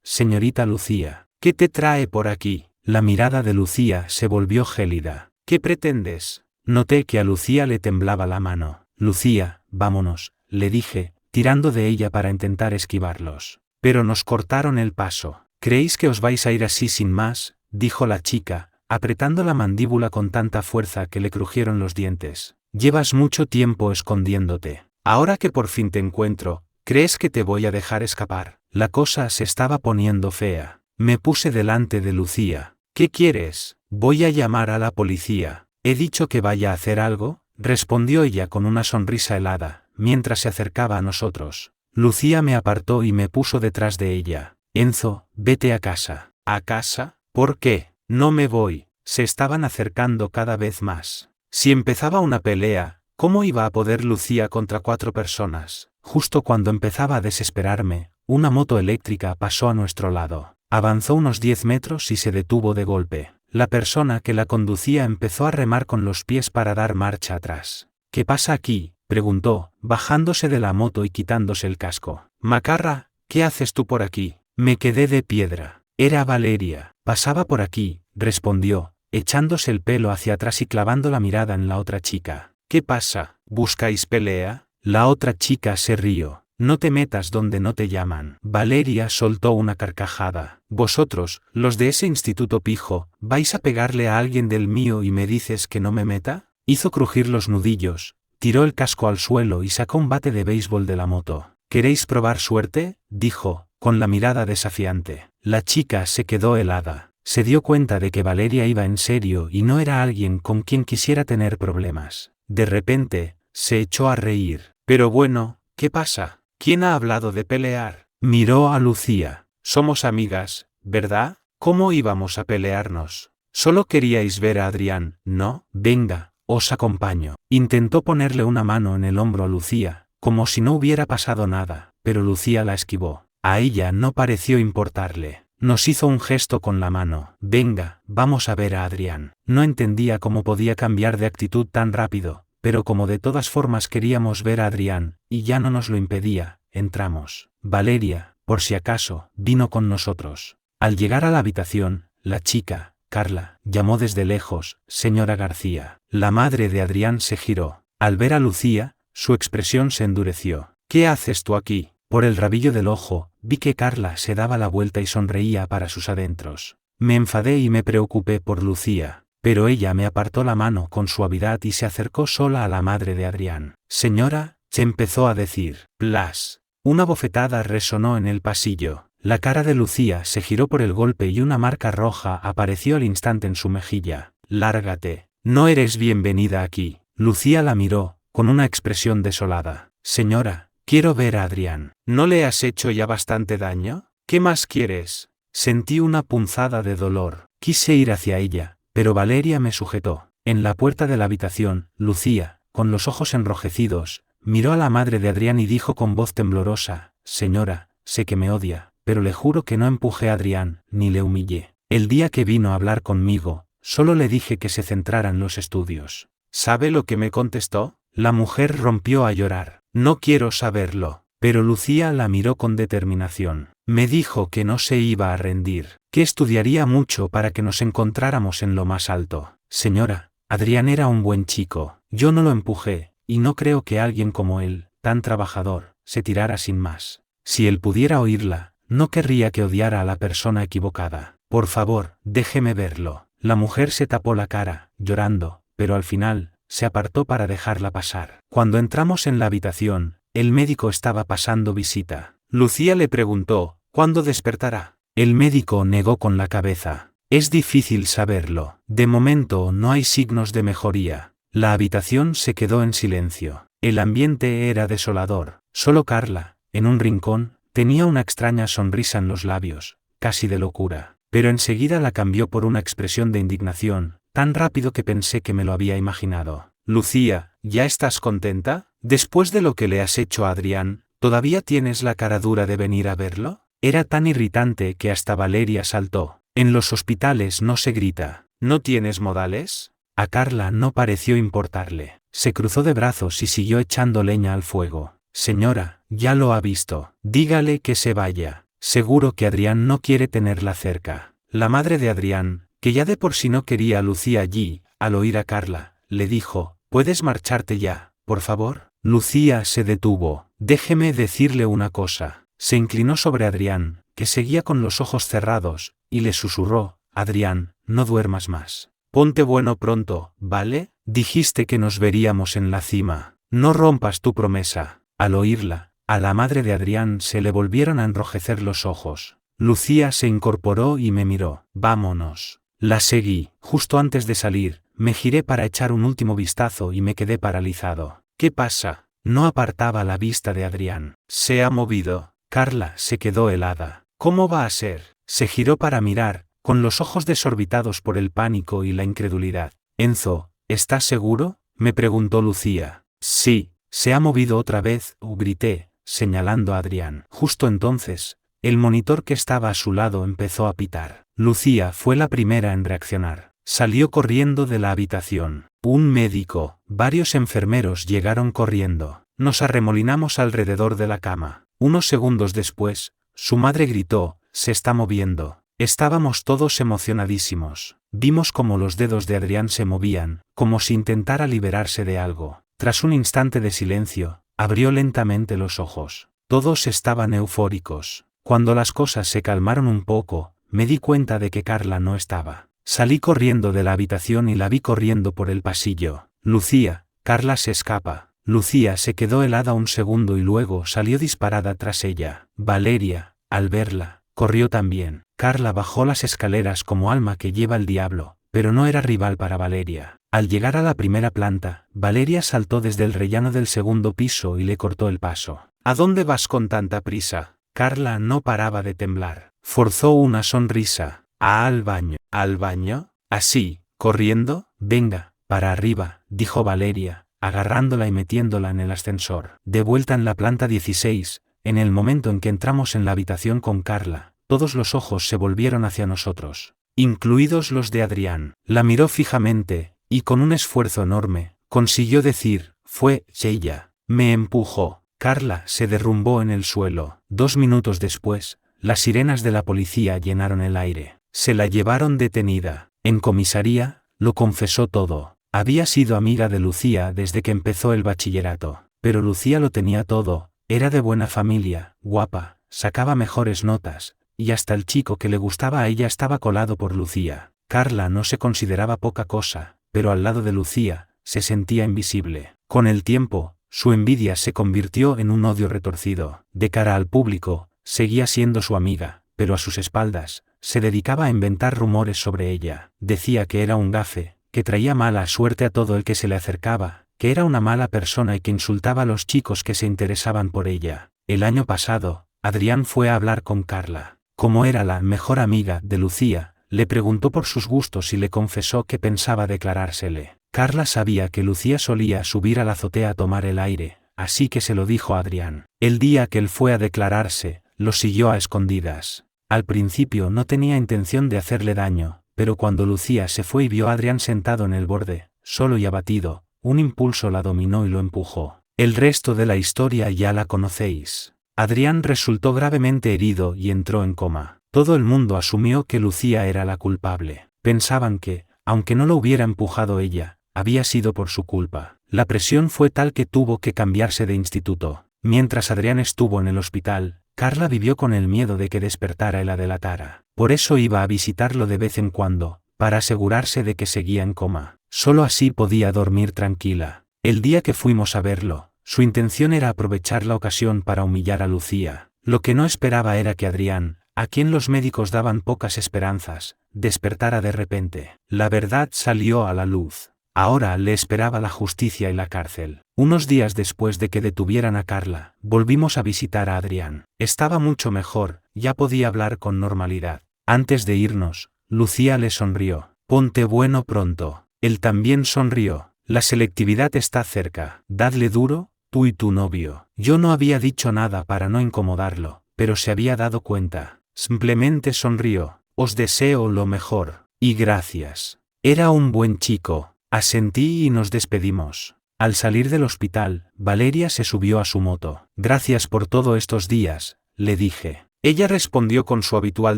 señorita Lucía, ¿qué te trae por aquí? La mirada de Lucía se volvió gélida. ¿Qué pretendes? Noté que a Lucía le temblaba la mano. Lucía, vámonos, le dije, tirando de ella para intentar esquivarlos. Pero nos cortaron el paso. ¿Creéis que os vais a ir así sin más?, dijo la chica, apretando la mandíbula con tanta fuerza que le crujieron los dientes. Llevas mucho tiempo escondiéndote. Ahora que por fin te encuentro, ¿crees que te voy a dejar escapar? La cosa se estaba poniendo fea. Me puse delante de Lucía. ¿Qué quieres? Voy a llamar a la policía. ¿He dicho que vaya a hacer algo?, respondió ella con una sonrisa helada, mientras se acercaba a nosotros. Lucía me apartó y me puso detrás de ella. Enzo, vete a casa. ¿A casa? ¿Por qué? No me voy. Se estaban acercando cada vez más. Si empezaba una pelea, ¿cómo iba a poder Lucía contra 4 personas? Justo cuando empezaba a desesperarme, una moto eléctrica pasó a nuestro lado. Avanzó unos 10 metros y se detuvo de golpe. La persona que la conducía empezó a remar con los pies para dar marcha atrás. ¿Qué pasa aquí?, preguntó, bajándose de la moto y quitándose el casco. Macarra, ¿qué haces tú por aquí? Me quedé de piedra. Era Valeria. Pasaba por aquí, respondió, echándose el pelo hacia atrás y clavando la mirada en la otra chica. ¿Qué pasa? ¿Buscáis pelea? La otra chica se rió. No te metas donde no te llaman. Valeria soltó una carcajada. Vosotros, los de ese instituto pijo, ¿vais a pegarle a alguien del mío y me dices que no me meta? Hizo crujir los nudillos, tiró el casco al suelo y sacó un bate de béisbol de la moto. ¿Queréis probar suerte?, dijo, con la mirada desafiante. La chica se quedó helada. Se dio cuenta de que Valeria iba en serio y no era alguien con quien quisiera tener problemas. De repente, se echó a reír. Pero bueno, ¿qué pasa? ¿Quién ha hablado de pelear? Miró a Lucía. Somos amigas, ¿verdad? ¿Cómo íbamos a pelearnos? Solo queríais ver a Adrián, ¿no? Venga, os acompaño. Intentó ponerle una mano en el hombro a Lucía, como si no hubiera pasado nada, pero Lucía la esquivó. A ella no pareció importarle. Nos hizo un gesto con la mano. Venga, vamos a ver a Adrián. No entendía cómo podía cambiar de actitud tan rápido, pero como de todas formas queríamos ver a Adrián, y ya no nos lo impedía, entramos. Valeria, por si acaso, vino con nosotros. Al llegar a la habitación, la chica, Carla, llamó desde lejos, señora García. La madre de Adrián se giró. Al ver a Lucía, su expresión se endureció. ¿Qué haces tú aquí? Por el rabillo del ojo, vi que Carla se daba la vuelta y sonreía para sus adentros. Me enfadé y me preocupé por Lucía, pero ella me apartó la mano con suavidad y se acercó sola a la madre de Adrián. Señora, se empezó a decir. Plas. Una bofetada resonó en el pasillo. La cara de Lucía se giró por el golpe y una marca roja apareció al instante en su mejilla. Lárgate. No eres bienvenida aquí. Lucía la miró, con una expresión desolada. Señora, quiero ver a Adrián. ¿No le has hecho ya bastante daño? ¿Qué más quieres? Sentí una punzada de dolor. Quise ir hacia ella, pero Valeria me sujetó. En la puerta de la habitación, Lucía, con los ojos enrojecidos, miró a la madre de Adrián y dijo con voz temblorosa, señora, sé que me odia, pero le juro que no empujé a Adrián, ni le humillé. El día que vino a hablar conmigo, solo le dije que se centrara en los estudios. ¿Sabe lo que me contestó? La mujer rompió a llorar. No quiero saberlo. Pero Lucía la miró con determinación. Me dijo que no se iba a rendir, que estudiaría mucho para que nos encontráramos en lo más alto. Señora, Adrián era un buen chico. Yo no lo empujé, y no creo que alguien como él, tan trabajador, se tirara sin más. Si él pudiera oírla, no querría que odiara a la persona equivocada. Por favor, déjeme verlo. La mujer se tapó la cara, llorando, pero al final, se apartó para dejarla pasar. Cuando entramos en la habitación, el médico estaba pasando visita. Lucía le preguntó, ¿cuándo despertará? El médico negó con la cabeza. Es difícil saberlo. De momento no hay signos de mejoría. La habitación se quedó en silencio. El ambiente era desolador. Solo Carla, en un rincón, tenía una extraña sonrisa en los labios, casi de locura. Pero enseguida la cambió por una expresión de indignación, tan rápido que pensé que me lo había imaginado. Lucía, ¿ya estás contenta? Después de lo que le has hecho a Adrián, ¿todavía tienes la cara dura de venir a verlo? Era tan irritante que hasta Valeria saltó. En los hospitales no se grita. ¿No tienes modales? A Carla no pareció importarle. Se cruzó de brazos y siguió echando leña al fuego. Señora, ya lo ha visto. Dígale que se vaya. Seguro que Adrián no quiere tenerla cerca. La madre de Adrián, que ya de por sí no quería a Lucía allí, al oír a Carla, le dijo, ¿puedes marcharte ya, por favor? Lucía se detuvo. Déjeme decirle una cosa. Se inclinó sobre Adrián, que seguía con los ojos cerrados, y le susurró, Adrián, no duermas más. Ponte bueno pronto, ¿vale? Dijiste que nos veríamos en la cima. No rompas tu promesa. Al oírla, a la madre de Adrián se le volvieron a enrojecer los ojos. Lucía se incorporó y me miró. Vámonos. La seguí. Justo antes de salir, me giré para echar un último vistazo y me quedé paralizado. ¿Qué pasa? No apartaba la vista de Adrián. Se ha movido. Carla se quedó helada. ¿Cómo va a ser? Se giró para mirar, con los ojos desorbitados por el pánico y la incredulidad. Enzo, ¿estás seguro? Me preguntó Lucía. Sí, se ha movido otra vez, grité, señalando a Adrián. Justo entonces, el monitor que estaba a su lado empezó a pitar. Lucía fue la primera en reaccionar. Salió corriendo de la habitación. Un médico, varios enfermeros llegaron corriendo. Nos arremolinamos alrededor de la cama. Unos segundos después, su madre gritó: «Se está moviendo». Estábamos todos emocionadísimos. Vimos cómo los dedos de Adrián se movían, como si intentara liberarse de algo. Tras un instante de silencio, abrió lentamente los ojos. Todos estaban eufóricos. Cuando las cosas se calmaron un poco, me di cuenta de que Carla no estaba. Salí corriendo de la habitación y la vi corriendo por el pasillo. «Lucía, Carla se escapa». Lucía se quedó helada un segundo y luego salió disparada tras ella. Valeria, al verla, corrió también. Carla bajó las escaleras como alma que lleva el diablo, pero no era rival para Valeria. Al llegar a la primera planta, Valeria saltó desde el rellano del segundo piso y le cortó el paso. «¿A dónde vas con tanta prisa?» Carla no paraba de temblar. Forzó una sonrisa. «Al baño». «¿Al baño? ¿Así, corriendo?» «Venga, para arriba», dijo Valeria, agarrándola y metiéndola en el ascensor. De vuelta en la planta 16, en el momento en que entramos en la habitación con Carla, todos los ojos se volvieron hacia nosotros, incluidos los de Adrián. La miró fijamente, y con un esfuerzo enorme, consiguió decir: «Fue ella». Me empujó. Carla se derrumbó en el suelo. 2 minutos después, las sirenas de la policía llenaron el aire. Se la llevaron detenida. En comisaría, lo confesó todo. Había sido amiga de Lucía desde que empezó el bachillerato. Pero Lucía lo tenía todo. Era de buena familia, guapa, sacaba mejores notas, y hasta el chico que le gustaba a ella estaba colado por Lucía. Carla no se consideraba poca cosa, pero al lado de Lucía, se sentía invisible. Con el tiempo, su envidia se convirtió en un odio retorcido. De cara al público, seguía siendo su amiga, pero a sus espaldas, se dedicaba a inventar rumores sobre ella. Decía que era un gafe, que traía mala suerte a todo el que se le acercaba, que era una mala persona y que insultaba a los chicos que se interesaban por ella. El año pasado, Adrián fue a hablar con Carla. Como era la mejor amiga de Lucía, le preguntó por sus gustos y le confesó que pensaba declarársele. Carla sabía que Lucía solía subir a la azotea a tomar el aire, así que se lo dijo a Adrián. El día que él fue a declararse, lo siguió a escondidas. Al principio no tenía intención de hacerle daño, pero cuando Lucía se fue y vio a Adrián sentado en el borde, solo y abatido, un impulso la dominó y lo empujó. El resto de la historia ya la conocéis. Adrián resultó gravemente herido y entró en coma. Todo el mundo asumió que Lucía era la culpable. Pensaban que, aunque no lo hubiera empujado ella, había sido por su culpa. La presión fue tal que tuvo que cambiarse de instituto. Mientras Adrián estuvo en el hospital, Carla vivió con el miedo de que despertara y la delatara. Por eso iba a visitarlo de vez en cuando, para asegurarse de que seguía en coma. Solo así podía dormir tranquila. El día que fuimos a verlo, su intención era aprovechar la ocasión para humillar a Lucía. Lo que no esperaba era que Adrián, a quien los médicos daban pocas esperanzas, despertara de repente. La verdad salió a la luz. Ahora le esperaba la justicia y la cárcel. Unos días después de que detuvieran a Carla, volvimos a visitar a Adrián. Estaba mucho mejor, ya podía hablar con normalidad. Antes de irnos, Lucía le sonrió. «Ponte bueno pronto». Él también sonrió. «La selectividad está cerca. Dadle duro, tú y tu novio». Yo no había dicho nada para no incomodarlo, pero se había dado cuenta. Simplemente sonrió. «Os deseo lo mejor. Y gracias. Era un buen chico». Asentí y nos despedimos. Al salir del hospital, Valeria se subió a su moto. «Gracias por todos estos días», le dije. Ella respondió con su habitual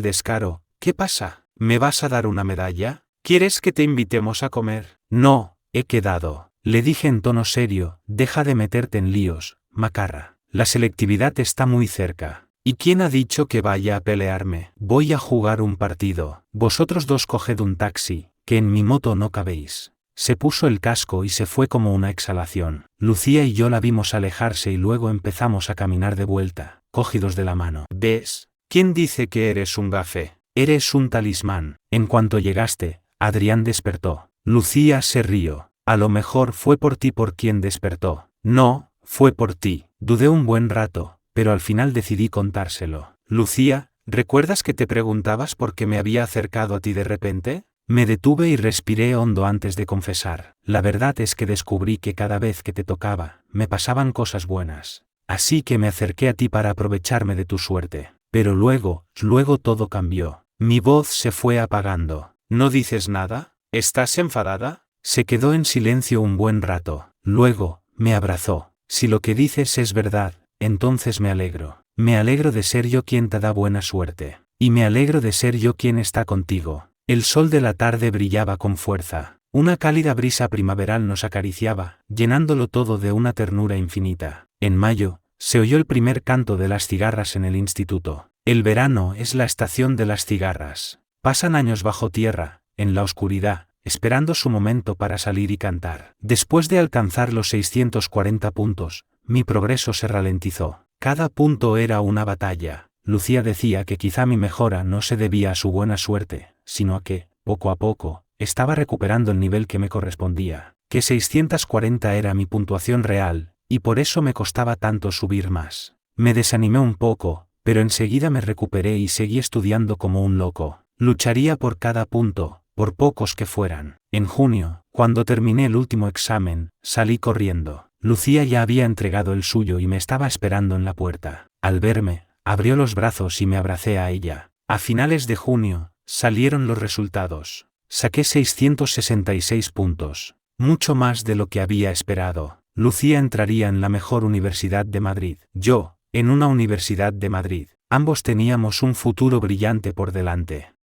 descaro: «¿Qué pasa? ¿Me vas a dar una medalla? ¿Quieres que te invitemos a comer?» «No, he quedado», le dije en tono serio. «Deja de meterte en líos, macarra. La selectividad está muy cerca. ¿Y quién ha dicho que vaya a pelearme? Voy a jugar un partido. Vosotros dos coged un taxi, que en mi moto no cabéis». Se puso el casco y se fue como una exhalación. Lucía y yo la vimos alejarse y luego empezamos a caminar de vuelta, cogidos de la mano. «¿Ves? ¿Quién dice que eres un gafe? Eres un talismán». En cuanto llegaste, Adrián despertó. Lucía se rió. «A lo mejor fue por ti por quien despertó». «No, fue por ti». Dudé un buen rato, pero al final decidí contárselo. «Lucía, ¿recuerdas que te preguntabas por qué me había acercado a ti de repente?» Me detuve y respiré hondo antes de confesar. La verdad es que descubrí que cada vez que te tocaba, me pasaban cosas buenas. Así que me acerqué a ti para aprovecharme de tu suerte. Pero luego todo cambió. Mi voz se fue apagando. «¿No dices nada? ¿Estás enfadada? Se quedó en silencio un buen rato. Luego, me abrazó. Si lo que dices es verdad, entonces me alegro. Me alegro de ser yo quien te da buena suerte. Y me alegro de ser yo quien está contigo. El sol de la tarde brillaba con fuerza. Una cálida brisa primaveral nos acariciaba, llenándolo todo de una ternura infinita. En mayo, se oyó el primer canto de las cigarras en el instituto. El verano es la estación de las cigarras. Pasan años bajo tierra, en la oscuridad, esperando su momento para salir y cantar. Después de alcanzar los 640 puntos, mi progreso se ralentizó. Cada punto era una batalla. Lucía decía que quizá mi mejora no se debía a su buena suerte, sino a que, poco a poco, estaba recuperando el nivel que me correspondía, que 640 era mi puntuación real, y por eso me costaba tanto subir más. Me desanimé un poco, pero enseguida me recuperé y seguí estudiando como un loco. Lucharía por cada punto, por pocos que fueran. En junio, cuando terminé el último examen, salí corriendo. Lucía ya había entregado el suyo y me estaba esperando en la puerta. Al verme, abrió los brazos y me abracé a ella. A finales de junio, salieron los resultados. Saqué 666 puntos, mucho más de lo que había esperado. Lucía entraría en la mejor universidad de Madrid. Yo, en una universidad de Madrid. Ambos teníamos un futuro brillante por delante.